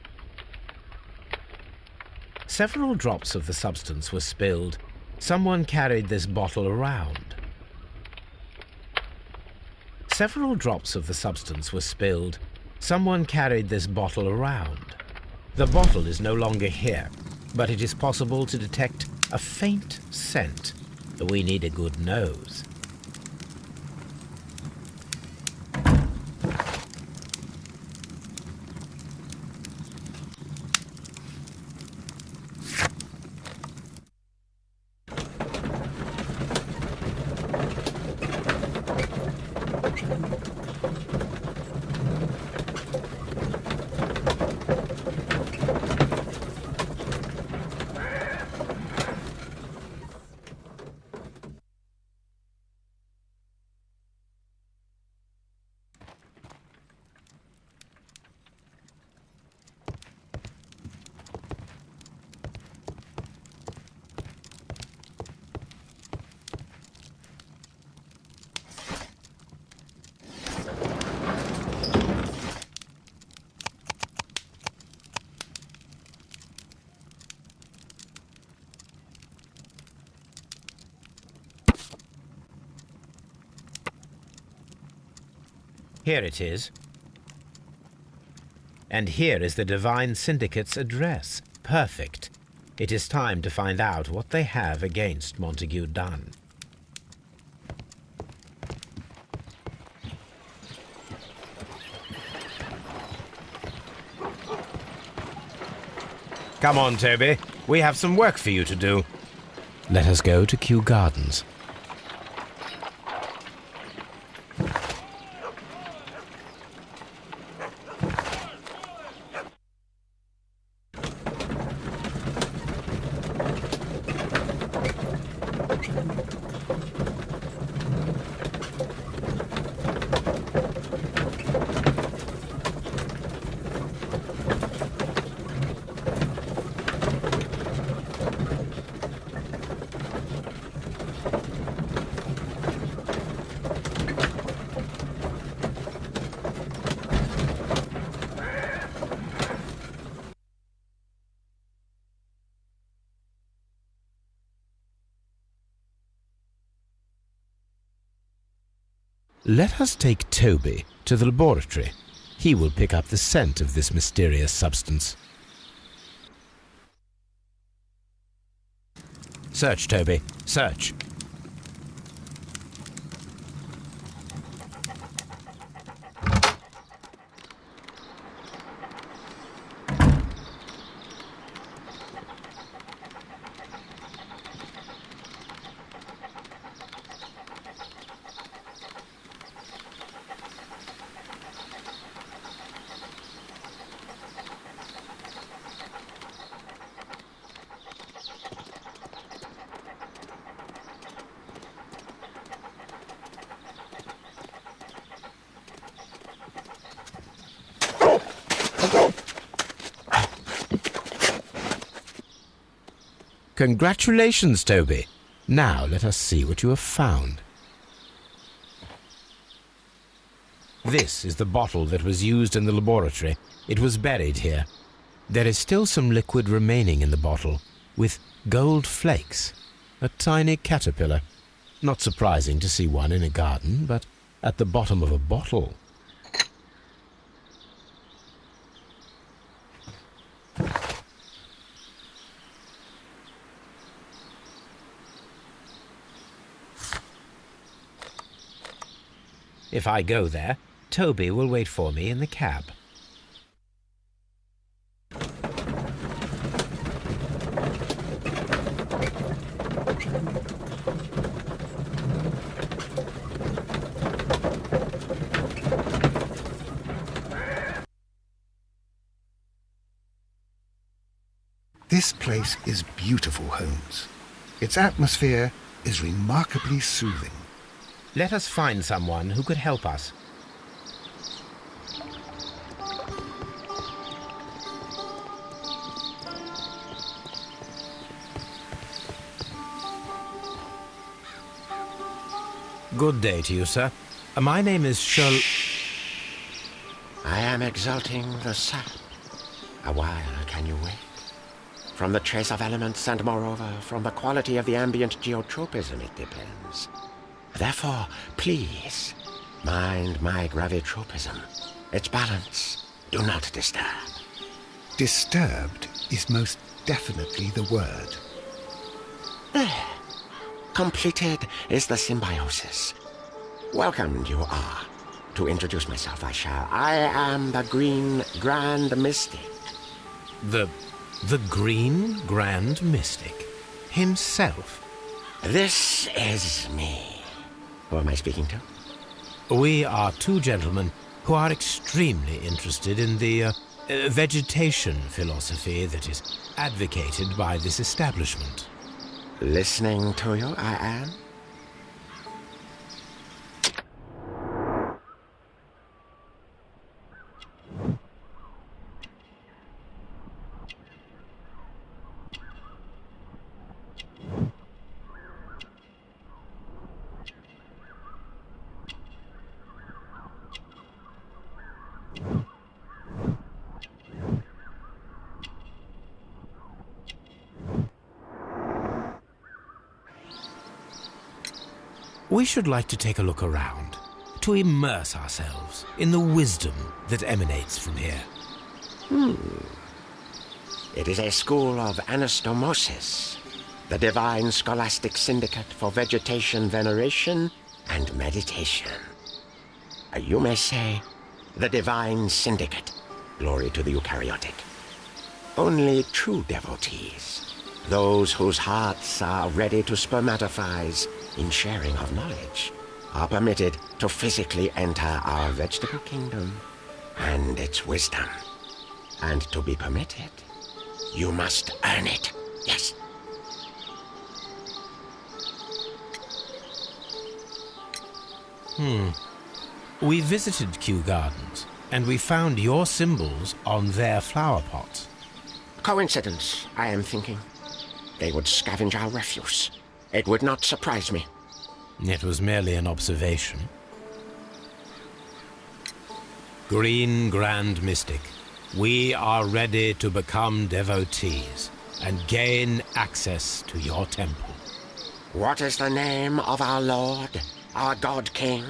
Several drops of the substance were spilled. Someone carried this bottle around. Several drops of the substance were spilled. Someone carried this bottle around. The bottle is no longer here, but it is possible to detect a faint scent. We need a good nose. Here it is. And here is the Divine Syndicate's address. Perfect. It is time to find out what they have against Montague Dunn. Come on, Toby. We have some work for you to do. Let us go to Kew Gardens. Let us take Toby to the laboratory. He will pick up the scent of this mysterious substance. Search, Toby. Search. Congratulations, Toby. Now let us see what you have found. This is the bottle that was used in the laboratory. It was buried here. There is still some liquid remaining in the bottle, with gold flakes. A tiny caterpillar. Not surprising to see one in a garden, but at the bottom of a bottle. If I go there, Toby will wait for me in the cab. This place is beautiful, Holmes. Its atmosphere is remarkably soothing. Let us find someone who could help us. Good day to you, sir. My name is Sherlock... I am exalting the sap. A while can you wait? From the trace of elements and, moreover, from the quality of the ambient geotropism it depends. Therefore, please, mind my gravitropism. Its balance. Do not disturb. Disturbed is most definitely the word. There. Completed is the symbiosis. Welcomed you are. To introduce myself, I shall. I am the Green Grand Mystic. The Green Grand Mystic himself. This is me. Who am I speaking to? We are two gentlemen who are extremely interested in the vegetation philosophy that is advocated by this establishment. Listening to you, I am. We should like to take a look around, to immerse ourselves in the wisdom that emanates from here. It is a school of anastomosis, the divine scholastic syndicate for vegetation veneration and meditation. You may say, the divine syndicate, glory to the eukaryotic. Only true devotees, those whose hearts are ready to spermatophize in sharing of knowledge, are permitted to physically enter our vegetable kingdom and its wisdom. And to be permitted, you must earn it. Yes. We visited Kew Gardens, and we found your symbols on their flower pots. Coincidence, I am thinking. They would scavenge our refuse. It would not surprise me. It was merely an observation. Green Grand Mystic, we are ready to become devotees and gain access to your temple. What is the name of our Lord, our God King?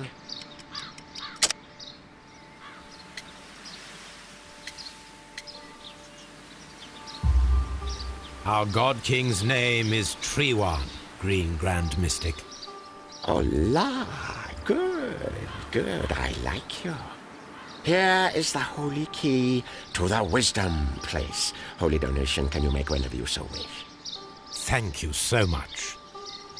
Our God King's name is Treewan, Green Grand Mystic. Oh, la, good, I like you. Here is the holy key to the wisdom place. Holy donation can you make whenever you so wish. Thank you so much.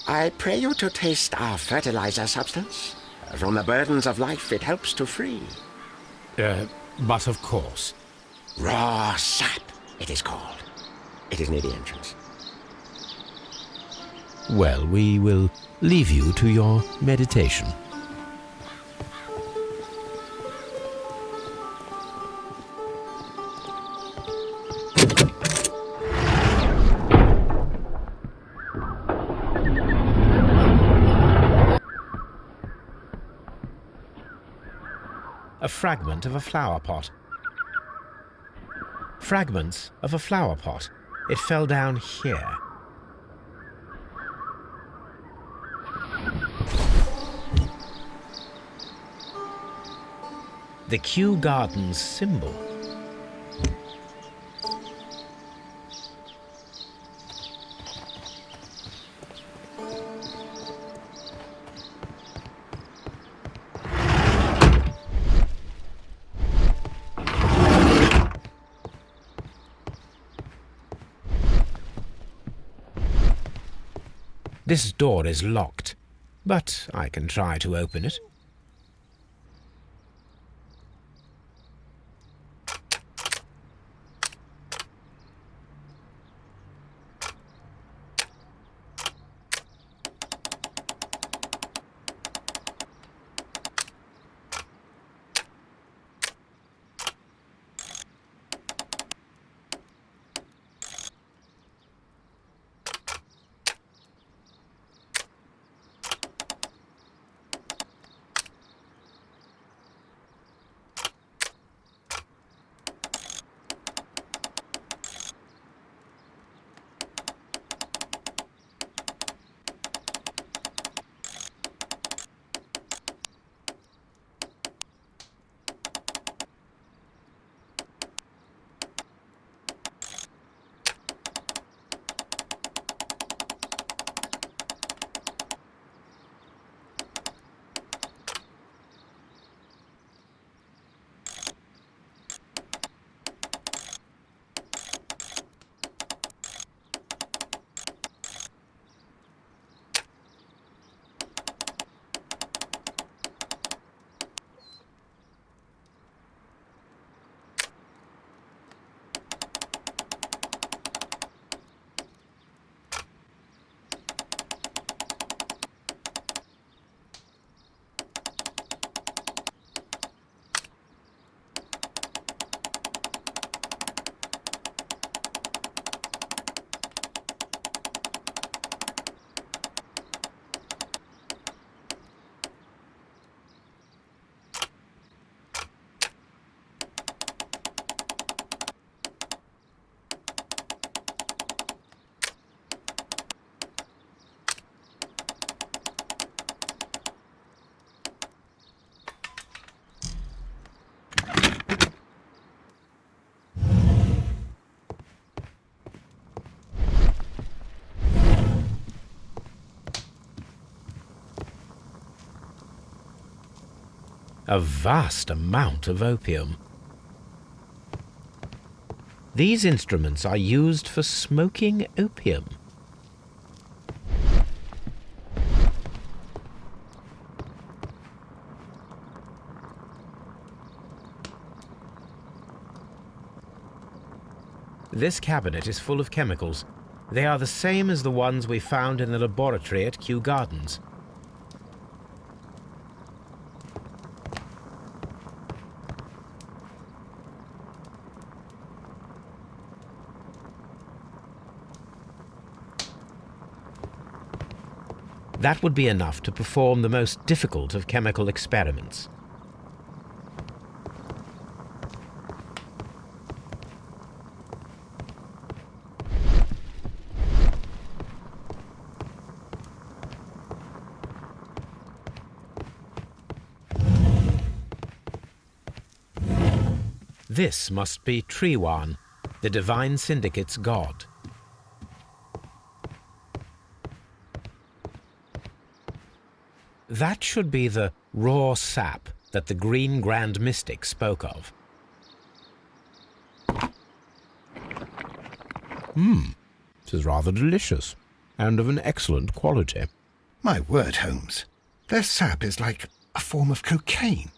I pray you to taste our fertilizer substance. From the burdens of life it helps to free. But of course. Raw sap, it is called. It is near the entrance. Well, we will leave you to your meditation. a fragment of a flower pot. Fragments of a flower pot. It fell down here. The Kew Gardens symbol. This door is locked, but I can try to open it. A vast amount of opium. These instruments are used for smoking opium. This cabinet is full of chemicals. They are the same as the ones we found in the laboratory at Kew Gardens. That would be enough to perform the most difficult of chemical experiments. This must be Triwan, the Divine Syndicate's god. That should be the raw sap that the Green Grand Mystic spoke of. This is rather delicious, and of an excellent quality. My word, Holmes. Their sap is like a form of cocaine.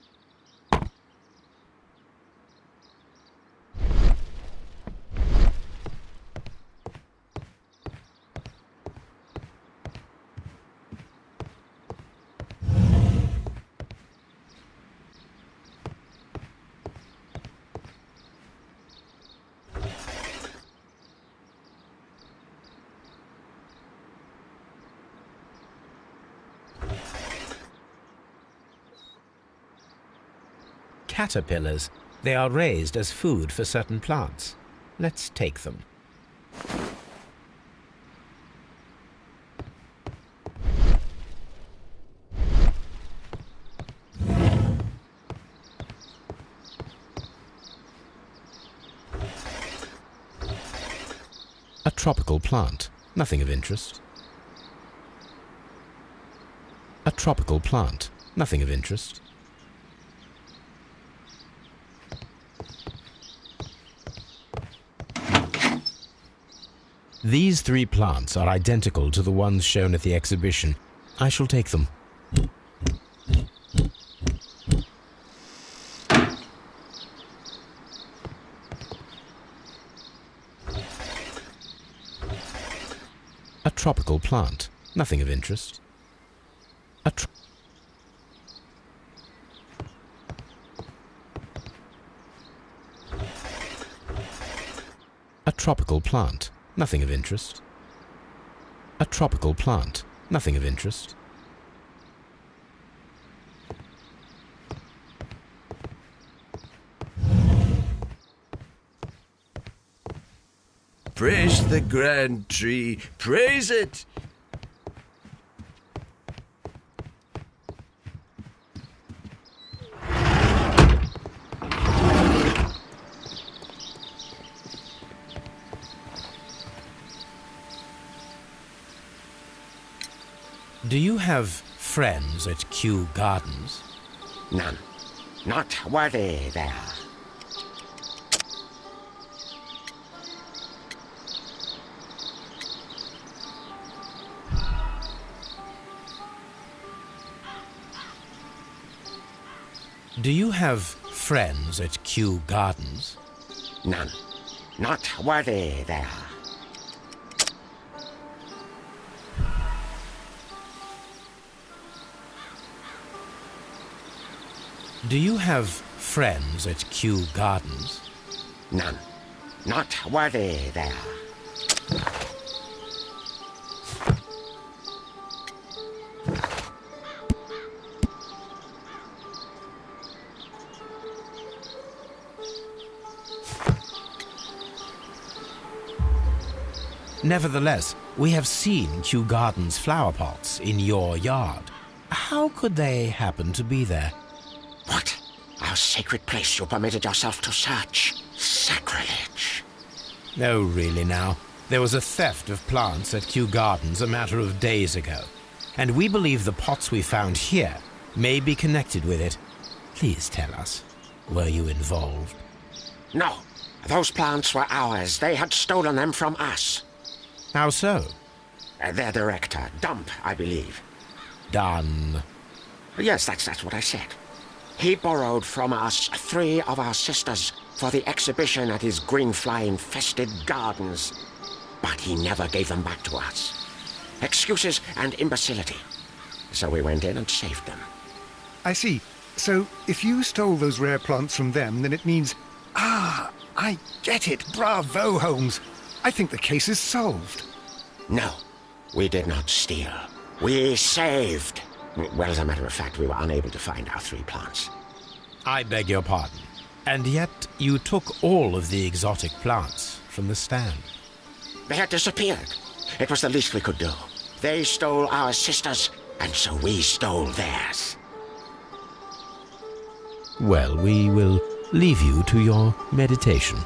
caterpillars. They are raised as food for certain plants. Let's take them. A tropical plant, nothing of interest. A tropical plant, nothing of interest. These 3 plants are identical to the ones shown at the exhibition. I shall take them. A tropical plant, nothing of interest. A tropical plant, nothing of interest. A tropical plant, nothing of interest. Praise the grand tree, praise it! Do you have friends at Kew Gardens? None. Not worthy there. Do you have friends at Kew Gardens? None. Not worthy there. Do you have friends at Kew Gardens? None. Not worthy there. Nevertheless, we have seen Kew Gardens flower pots in your yard. How could they happen to be there? What? Our sacred place you permitted yourself to search? Sacrilege. No, really now. There was a theft of plants at Kew Gardens a matter of days ago, and we believe the pots we found here may be connected with it. Please tell us, were you involved? No. Those plants were ours. They had stolen them from us. How so? Their director, Dump, I believe. Done. Yes, that's what I said. He borrowed from us 3 of our sisters for the exhibition at his green fly-infested gardens. But he never gave them back to us. Excuses and imbecility. So we went in and saved them. I see. So, if you stole those rare plants from them, then it means... Ah, I get it. Bravo, Holmes. I think the case is solved. No, we did not steal. We saved. Well, as a matter of fact, we were unable to find our 3 plants. I beg your pardon. And yet you took all of the exotic plants from the stand. They had disappeared. It was the least we could do. They stole our sisters, and so we stole theirs. Well, we will leave you to your meditation.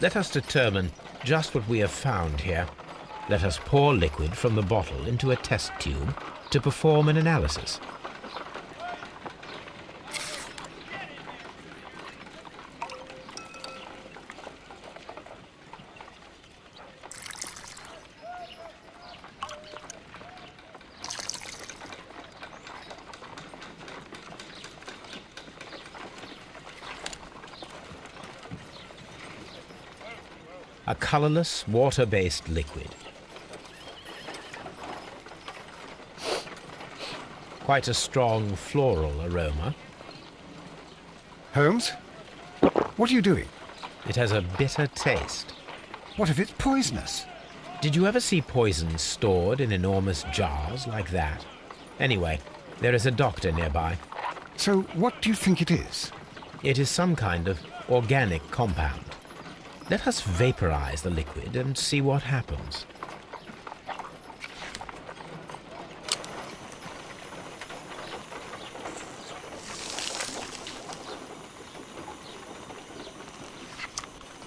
Let us determine just what we have found here. Let us pour liquid from the bottle into a test tube to perform an analysis. A colorless, water-based liquid. Quite a strong floral aroma. Holmes? What are you doing? It has a bitter taste. What if it's poisonous? Did you ever see poison stored in enormous jars like that? Anyway, there is a doctor nearby. So what do you think it is? It is some kind of organic compound. Let us vaporize the liquid and see what happens.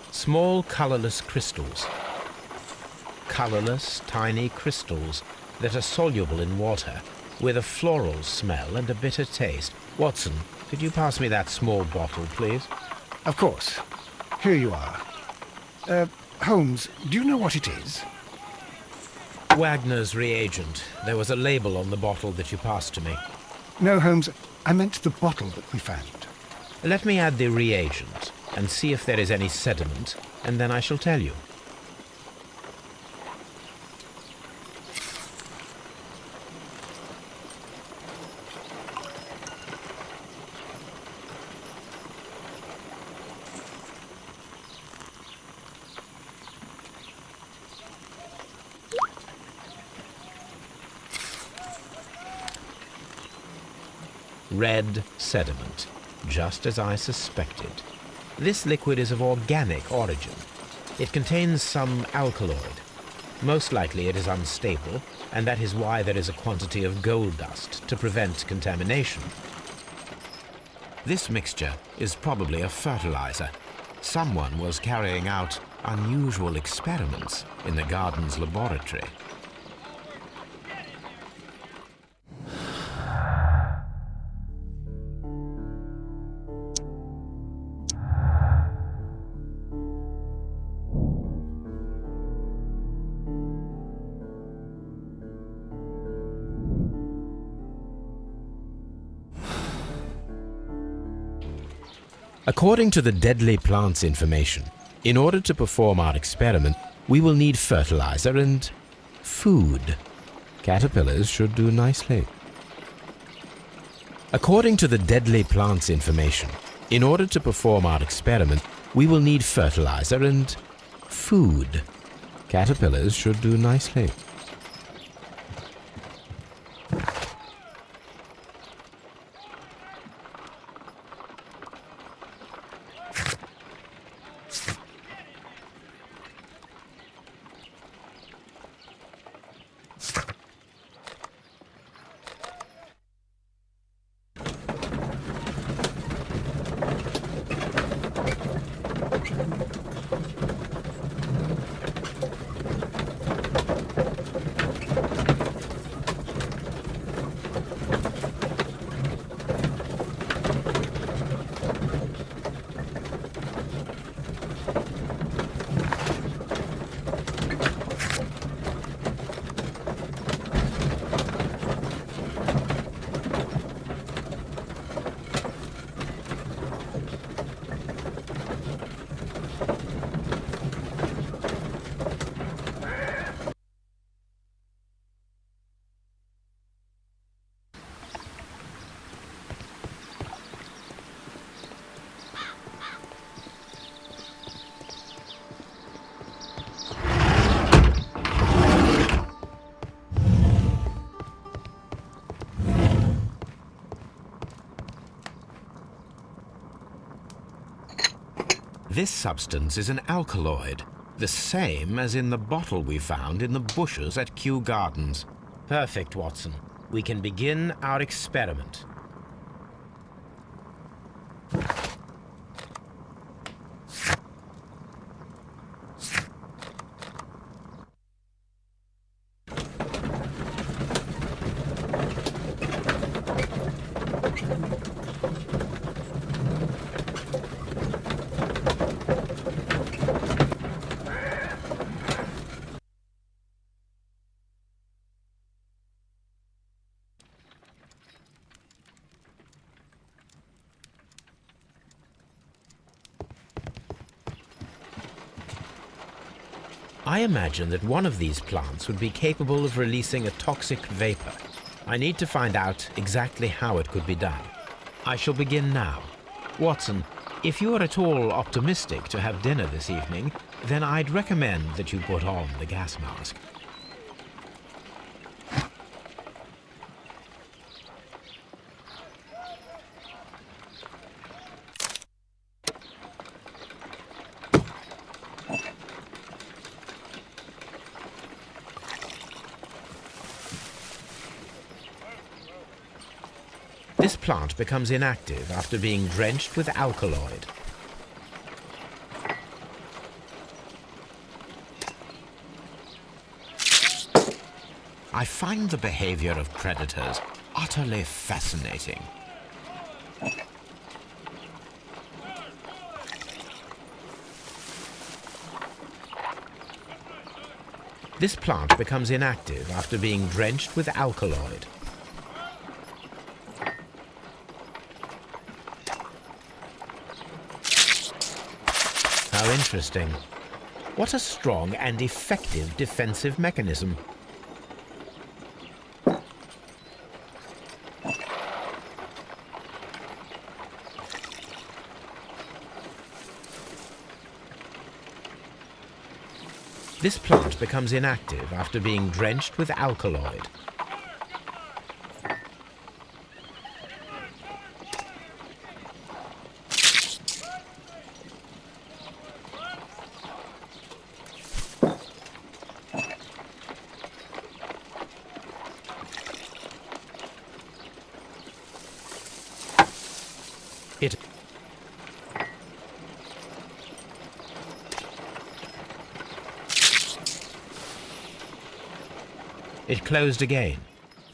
Small colorless crystals. Colorless, tiny crystals that are soluble in water with a floral smell and a bitter taste. Watson, could you pass me that small bottle, please? Of course. Here you are. Holmes, do you know what it is? Wagner's reagent. There was a label on the bottle that you passed to me. No, Holmes, I meant the bottle that we found. Let me add the reagent and see if there is any sediment, and then I shall tell you. Red sediment, just as I suspected. This liquid is of organic origin. It contains some alkaloid. Most likely it is unstable, and that is why there is a quantity of gold dust to prevent contamination. This mixture is probably a fertilizer. Someone was carrying out unusual experiments in the garden's laboratory. According to the deadly plants information, in order to perform our experiment, we will need fertilizer and food. Caterpillars should do nicely. According to the deadly plants information, in order to perform our experiment, we will need fertilizer and food. Caterpillars should do nicely. This substance is an alkaloid, the same as in the bottle we found in the bushes at Kew Gardens. Perfect, Watson. We can begin our experiment. I imagine that one of these plants would be capable of releasing a toxic vapor. I need to find out exactly how it could be done. I shall begin now. Watson, if you are at all optimistic to have dinner this evening, then I'd recommend that you put on the gas mask. This plant becomes inactive after being drenched with alkaloid. I find the behavior of predators utterly fascinating. This plant becomes inactive after being drenched with alkaloid. How interesting. What a strong and effective defensive mechanism. This plant becomes inactive after being drenched with alkaloid. It closed again.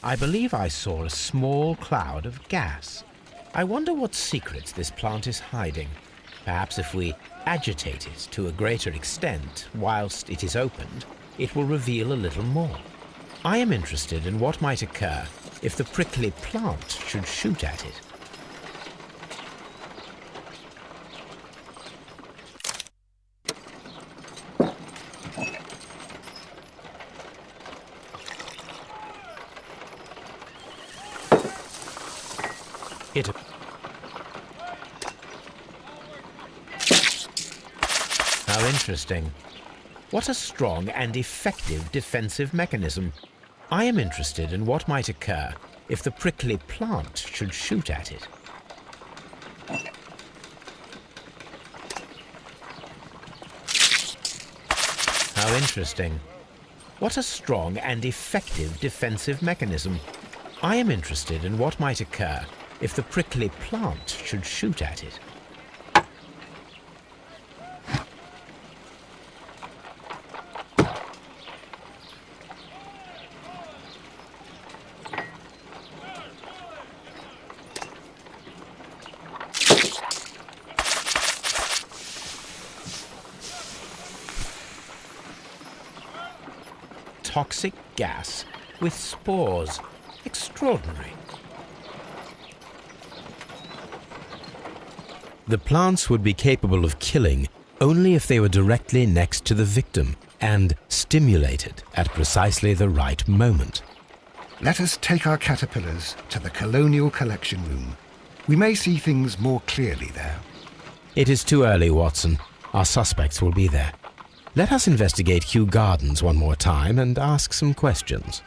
I believe I saw a small cloud of gas. I wonder what secrets this plant is hiding. Perhaps if we agitate it to a greater extent whilst it is opened, it will reveal a little more. I am interested in what might occur if the prickly plant should shoot at it. How interesting. What a strong and effective defensive mechanism. I am interested in what might occur if the prickly plant should shoot at it. How interesting. What a strong and effective defensive mechanism. I am interested in what might occur if the prickly plant should shoot at it. Toxic gas with spores. Extraordinary. The plants would be capable of killing only if they were directly next to the victim and stimulated at precisely the right moment. Let us take our caterpillars to the Colonial Collection Room. We may see things more clearly there. It is too early, Watson. Our suspects will be there. Let us investigate Kew Gardens one more time and ask some questions.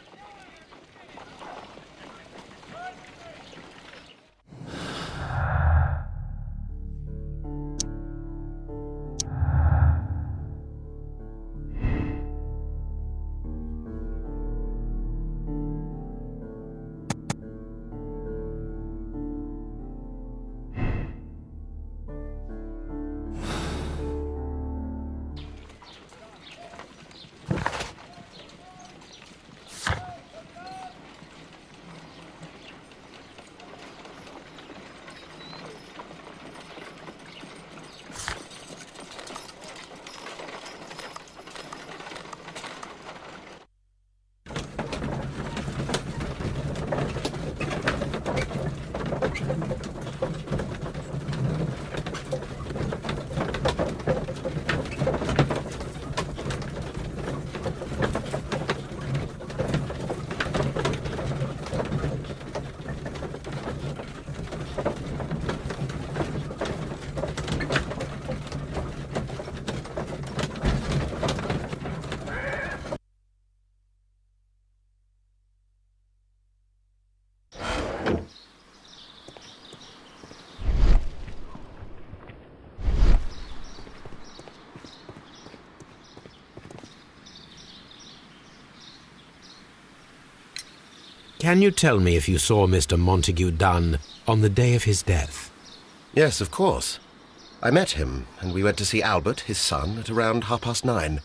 Can you tell me if you saw Mr. Montague Dunn on the day of his death? Yes, of course. I met him, and we went to see Albert, his son, at around 9:30.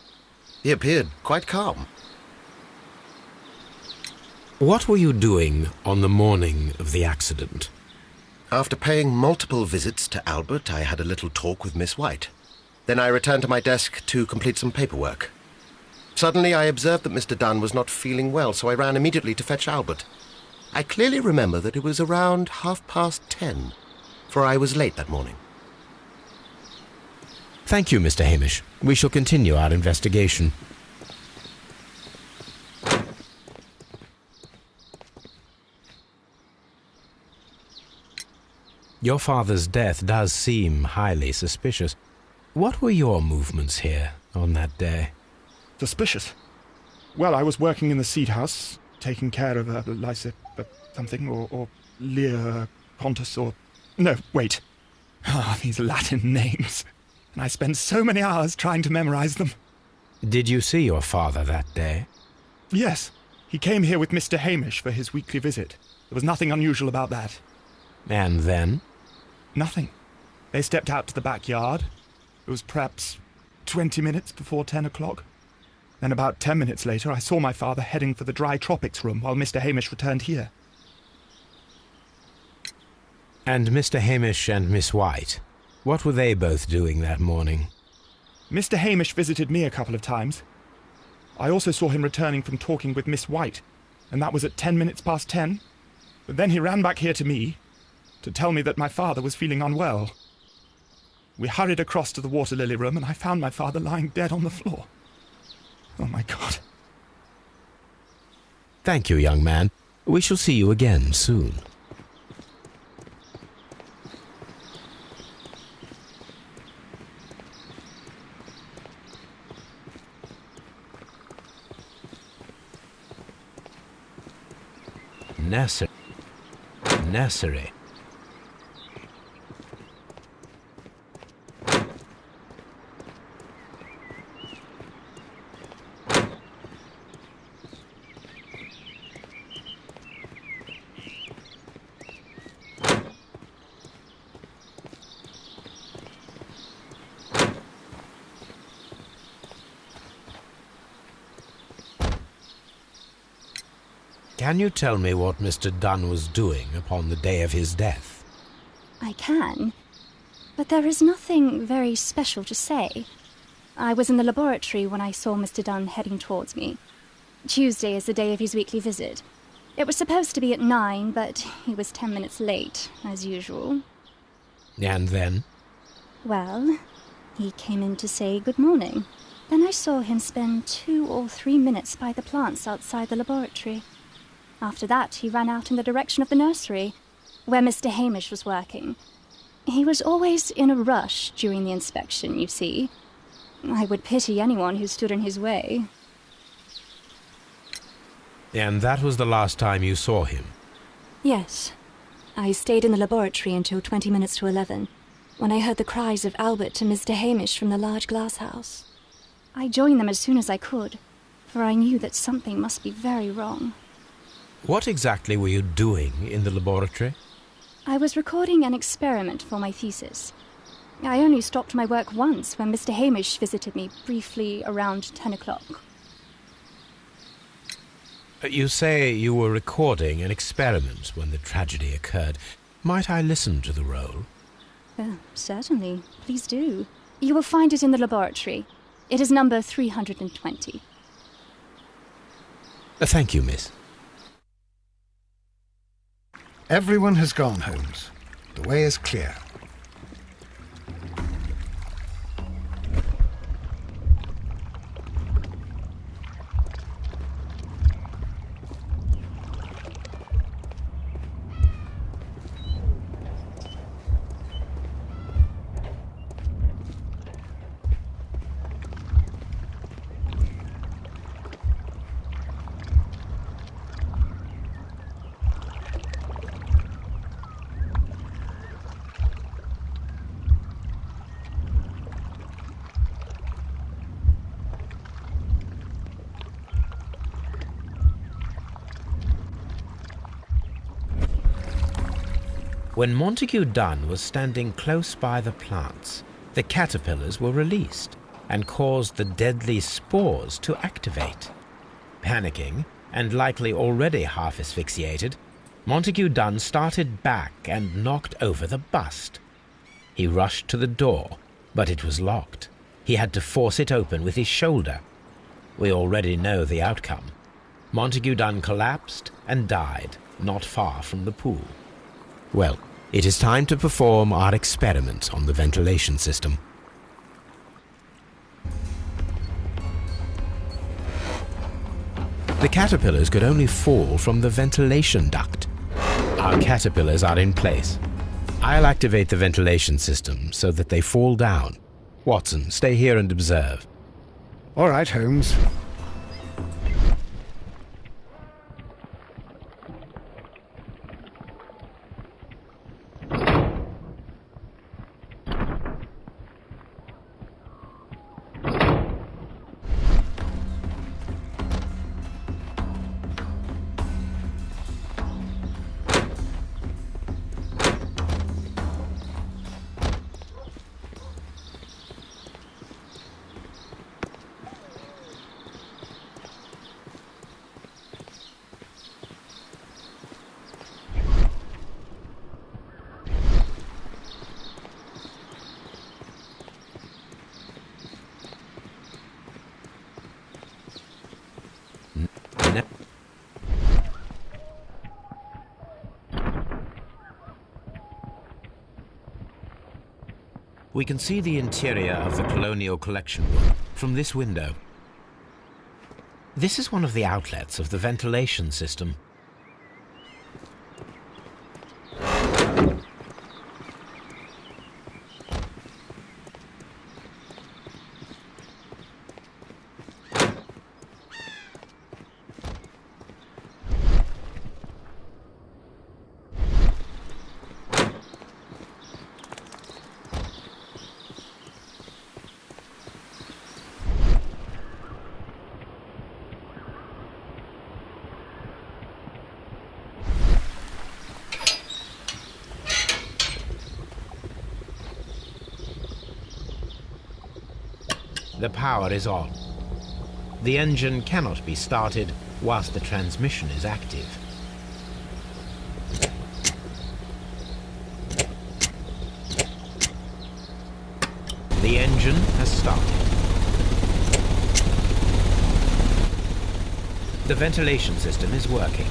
He appeared quite calm. What were you doing on the morning of the accident? After paying multiple visits to Albert, I had a little talk with Miss White. Then I returned to my desk to complete some paperwork. Suddenly I observed that Mr. Dunn was not feeling well, so I ran immediately to fetch Albert. I clearly remember that it was around 10:30, for I was late that morning. Thank you, Mr. Hamish. We shall continue our investigation. Your father's death does seem highly suspicious. What were your movements here on that day? Suspicious? Well, I was working in the seed house, taking care of something, or Lear Pontus, or... No, wait. These Latin names. And I spent so many hours trying to memorize them. Did you see your father that day? Yes. He came here with Mr. Hamish for his weekly visit. There was nothing unusual about that. And then? Nothing. They stepped out to the backyard. It was perhaps 20 minutes before 10 o'clock. Then about 10 minutes later, I saw my father heading for the dry tropics room while Mr. Hamish returned here. And Mr. Hamish and Miss White, what were they both doing that morning? Mr. Hamish visited me a couple of times. I also saw him returning from talking with Miss White, and that was at 10 minutes past 10. But then he ran back here to me to tell me that my father was feeling unwell. We hurried across to the water lily room, and I found my father lying dead on the floor. Oh, my God. Thank you, young man. We shall see you again soon. Nursery. Can you tell me what Mr. Dunn was doing upon the day of his death? I can, but there is nothing very special to say. I was in the laboratory when I saw Mr. Dunn heading towards me. Tuesday is the day of his weekly visit. It was supposed to be at 9, but he was 10 minutes late, as usual. And then? Well, he came in to say good morning. Then I saw him spend 2 or 3 minutes by the plants outside the laboratory. After that, he ran out in the direction of the nursery, where Mr. Hamish was working. He was always in a rush during the inspection, you see. I would pity anyone who stood in his way. And that was the last time you saw him? Yes. I stayed in the laboratory until 20 minutes to 11, when I heard the cries of Albert and Mr. Hamish from the large glass house. I joined them as soon as I could, for I knew that something must be very wrong. What exactly were you doing in the laboratory? I was recording an experiment for my thesis. I only stopped my work once when Mr. Hamish visited me briefly around 10 o'clock. You say you were recording an experiment when the tragedy occurred. Might I listen to the roll? Certainly. Please do. You will find it in the laboratory. It is number 320. Thank you, miss. Everyone has gone, Holmes. The way is clear. When Montague Dunn was standing close by the plants, the caterpillars were released and caused the deadly spores to activate. Panicking, and likely already half asphyxiated, Montague Dunn started back and knocked over the bust. He rushed to the door, but it was locked. He had to force it open with his shoulder. We already know the outcome. Montague Dunn collapsed and died not far from the pool. Well, it is time to perform our experiment on the ventilation system. The caterpillars could only fall from the ventilation duct. Our caterpillars are in place. I'll activate the ventilation system so that they fall down. Watson, stay here and observe. All right, Holmes. We can see the interior of the Colonial Collection Room from this window. This is one of the outlets of the ventilation system. The power is on. The engine cannot be started whilst the transmission is active. The engine has started. The ventilation system is working.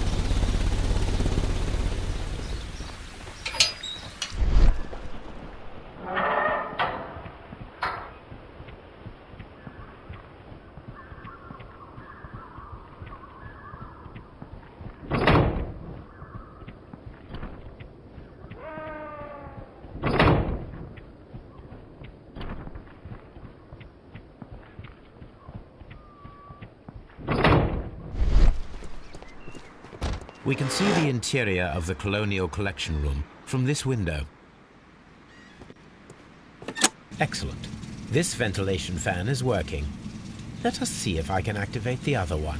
We can see the interior of the Colonial Collection Room from this window. Excellent. This ventilation fan is working. Let us see if I can activate the other one.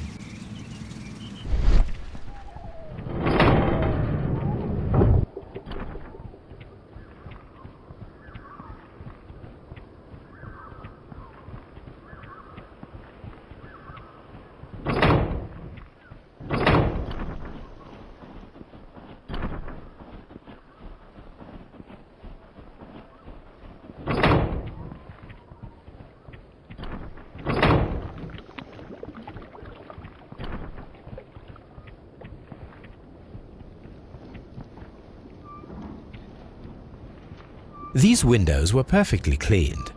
These windows were perfectly cleaned.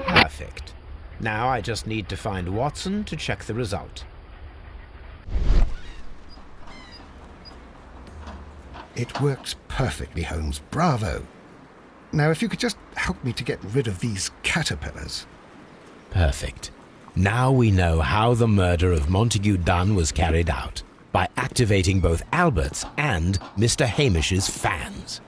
Perfect. Now I just need to find Watson to check the result. It works perfectly, Holmes. Bravo. Now, if you could just help me to get rid of these caterpillars. Perfect. Now we know how the murder of Montague Dunn was carried out, by activating both Albert's and Mr. Hamish's fans.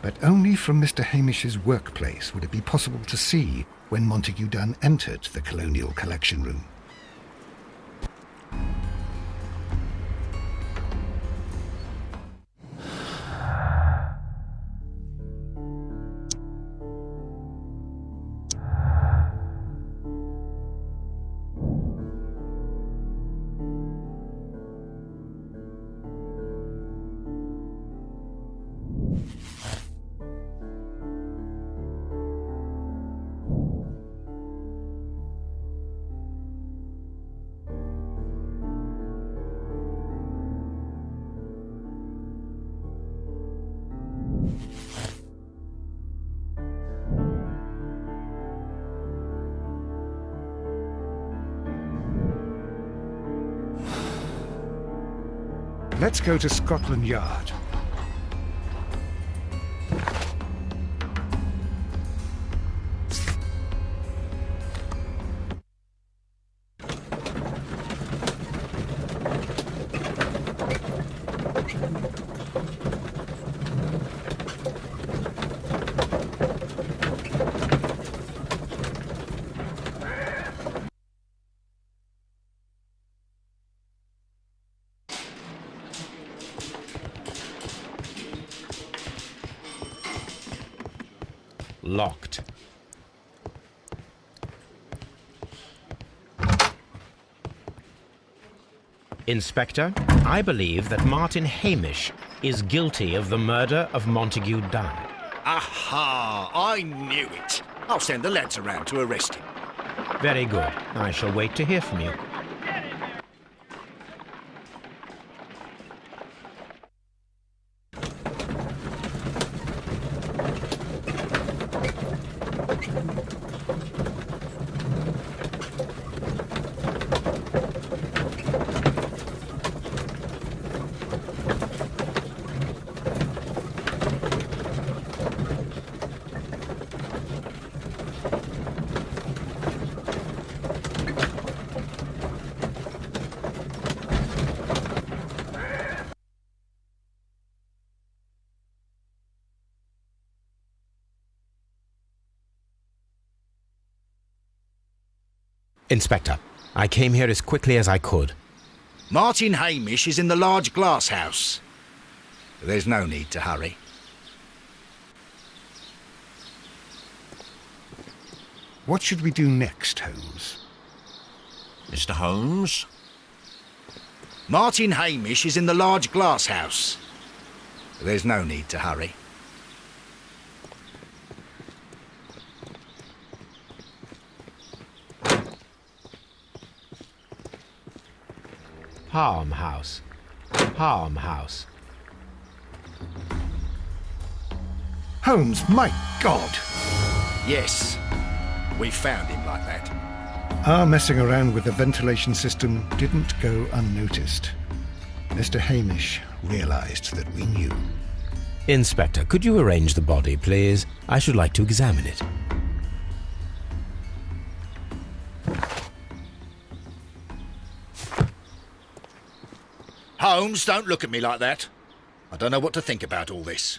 But only from Mr. Hamish's workplace would it be possible to see when Montague Dunn entered the Colonial Collection Room. Let's go to Scotland Yard. Locked. Inspector, I believe that Martin Hamish is guilty of the murder of Montague Dunn. Aha! I knew it. I'll send the lads around to arrest him. Very good. I shall wait to hear from you. Inspector, I came here as quickly as I could. Martin Hamish is in the large glass house. There's no need to hurry. What should we do next, Holmes? Mr. Holmes? Martin Hamish is in the large glass house. There's no need to hurry. Palm House. Palm House. Holmes, my God! Yes, we found him like that. Our messing around with the ventilation system didn't go unnoticed. Mr. Hamish realized that we knew. Inspector, could you arrange the body, please? I should like to examine it. Holmes, don't look at me like that. I don't know what to think about all this.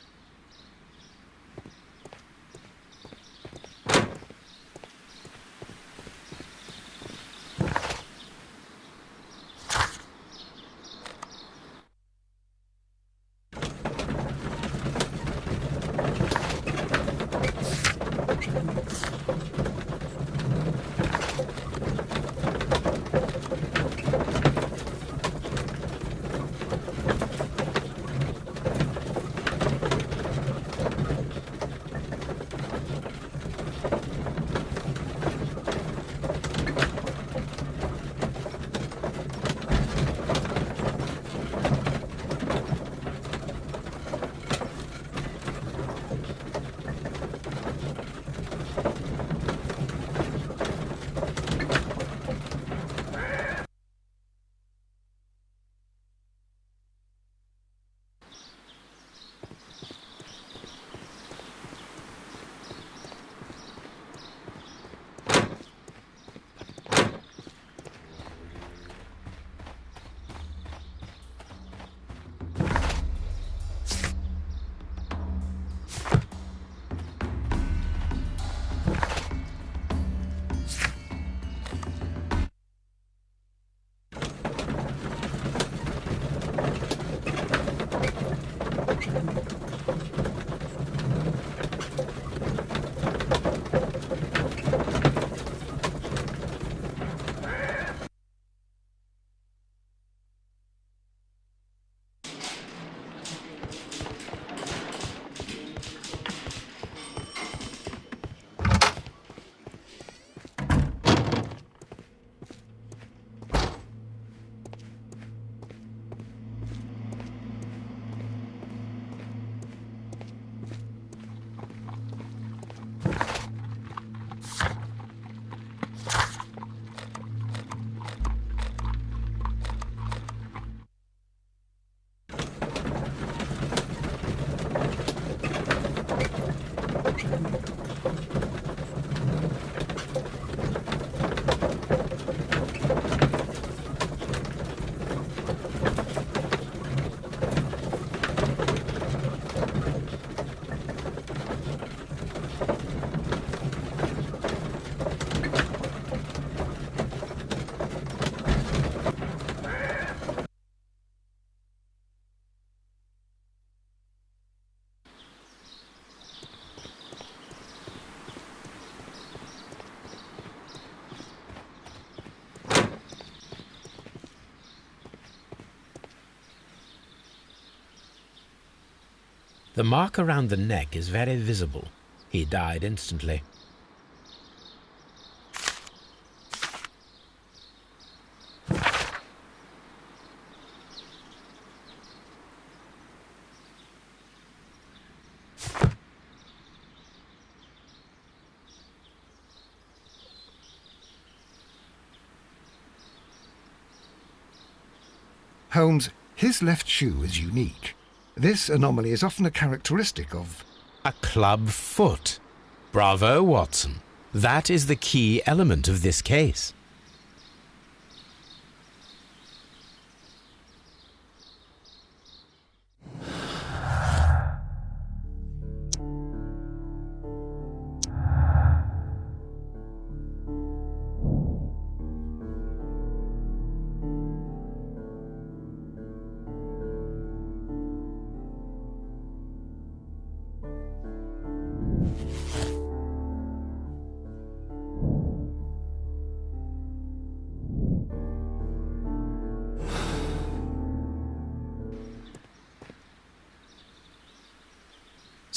The mark around the neck is very visible. He died instantly. Holmes, his left shoe is unique. This anomaly is often a characteristic of... A club foot. Bravo, Watson. That is the key element of this case.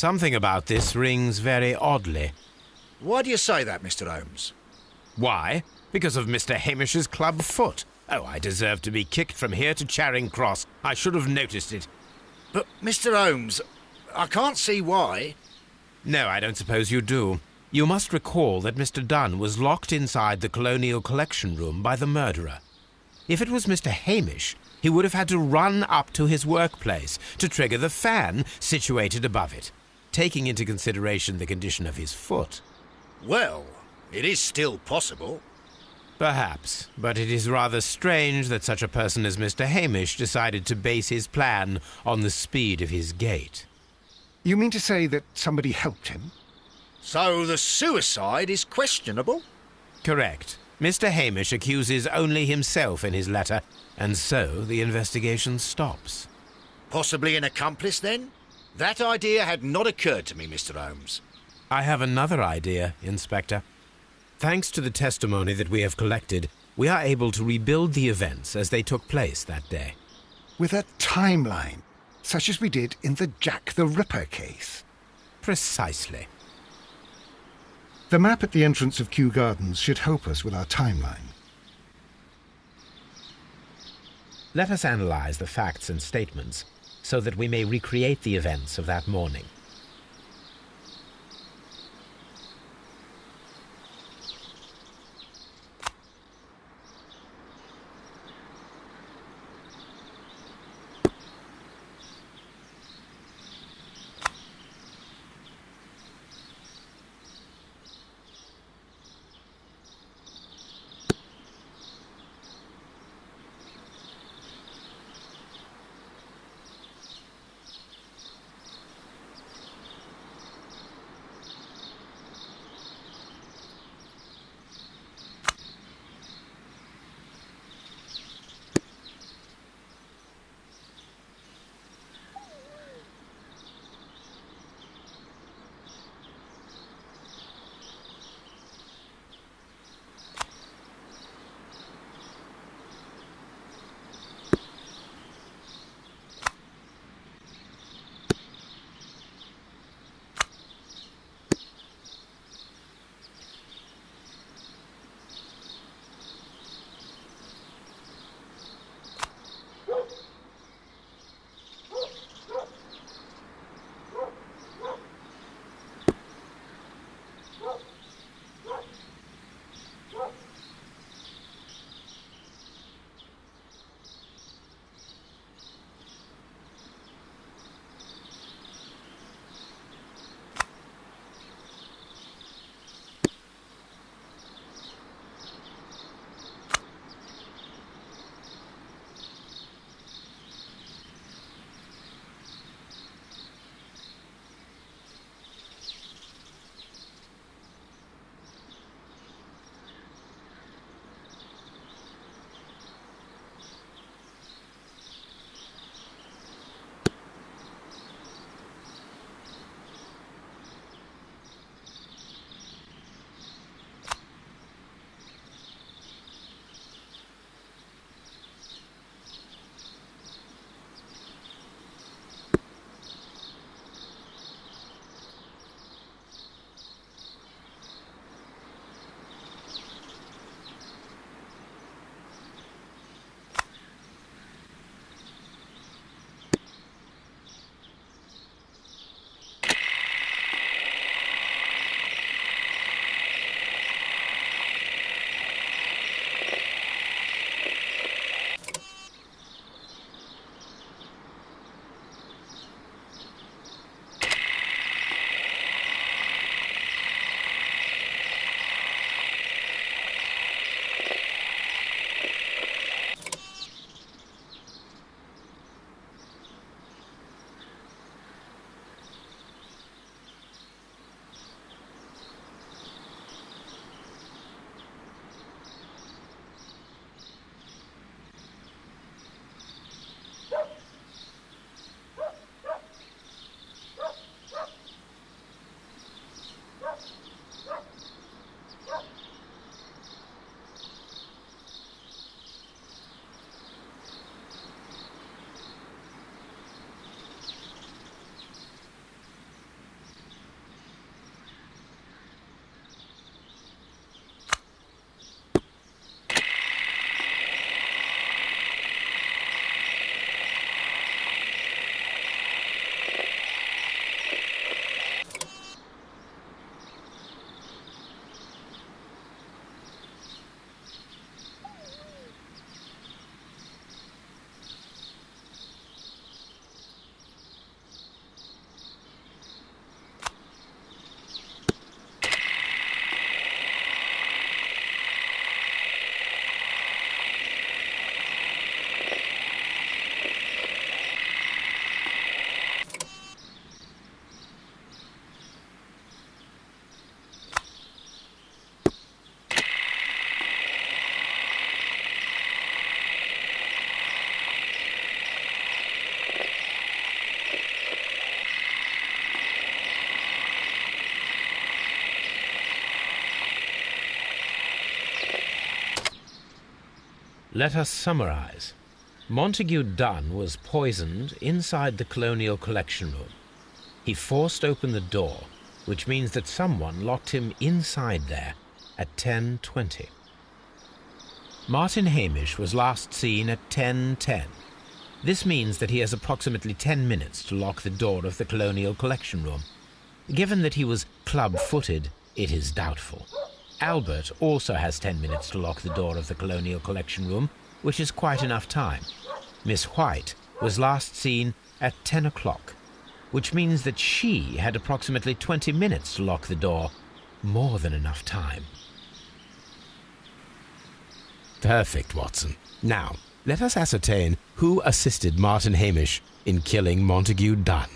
Something about this rings very oddly. Why do you say that, Mr. Holmes? Why? Because of Mr. Hamish's club foot. Oh, I deserve to be kicked from here to Charing Cross. I should have noticed it. But, Mr. Holmes, I can't see why. No, I don't suppose you do. You must recall that Mr. Dunn was locked inside the Colonial Collection Room by the murderer. If it was Mr. Hamish, he would have had to run up to his workplace to trigger the fan situated above it, taking into consideration the condition of his foot. Well, it is still possible. Perhaps, but it is rather strange that such a person as Mr. Hamish decided to base his plan on the speed of his gait. You mean to say that somebody helped him? So the suicide is questionable? Correct. Mr. Hamish accuses only himself in his letter, and so the investigation stops. Possibly an accomplice, then? That idea had not occurred to me, Mr. Holmes. I have another idea, Inspector. Thanks to the testimony that we have collected, we are able to rebuild the events as they took place that day. With a timeline, such as we did in the Jack the Ripper case. Precisely. The map at the entrance of Kew Gardens should help us with our timeline. Let us analyze the facts and statements so that we may recreate the events of that morning. Let us summarize. Montague Dunn was poisoned inside the Colonial Collection Room. He forced open the door, which means that someone locked him inside there at 10:20. Martin Hamish was last seen at 10:10. This means that he has approximately 10 minutes to lock the door of the Colonial Collection Room. Given that he was club-footed, it is doubtful. Albert also has 10 minutes to lock the door of the Colonial Collection Room, which is quite enough time. Miss White was last seen at 10 o'clock, which means that she had approximately 20 minutes to lock the door. More than enough time. Perfect, Watson. Now, let us ascertain who assisted Martin Hamish in killing Montague Dunn.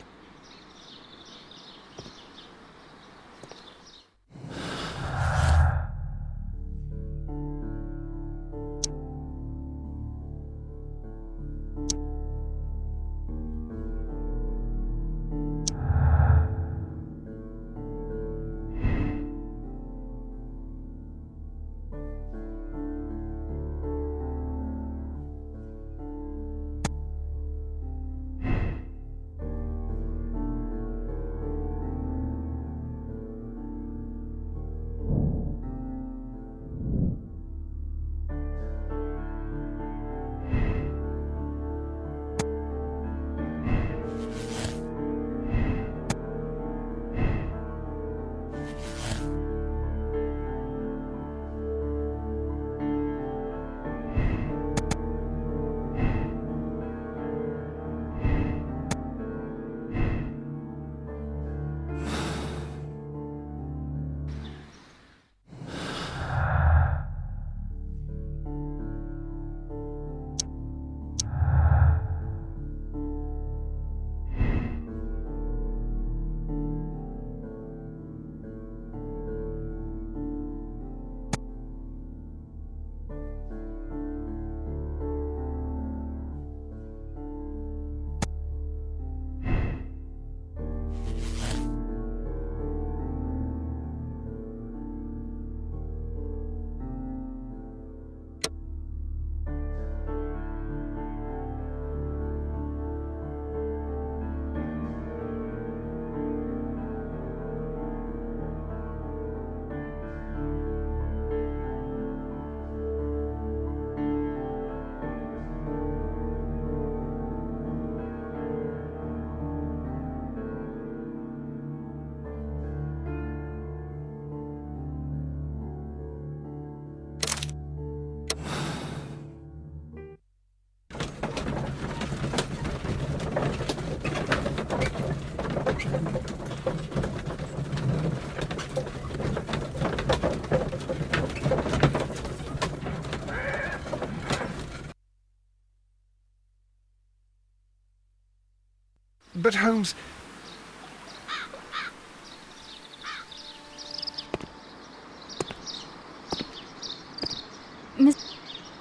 But Holmes...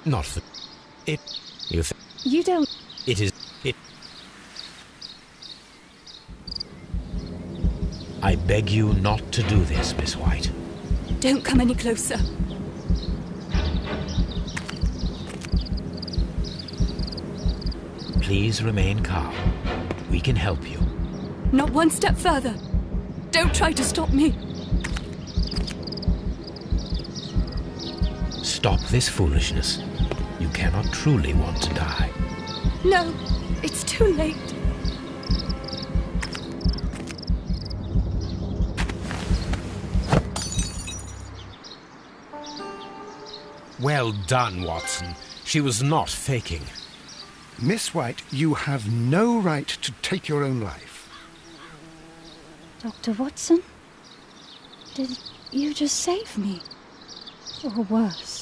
Not the... It... You don't... It is... It... I beg you not to do this, Miss White. Don't come any closer. Please remain calm. We can help you. Not one step further. Don't try to stop me. Stop this foolishness. You cannot truly want to die. No, it's too late. Well done, Watson. She was not faking. Miss White, you have no right to take your own life. Dr. Watson? Did you just save me? Or worse?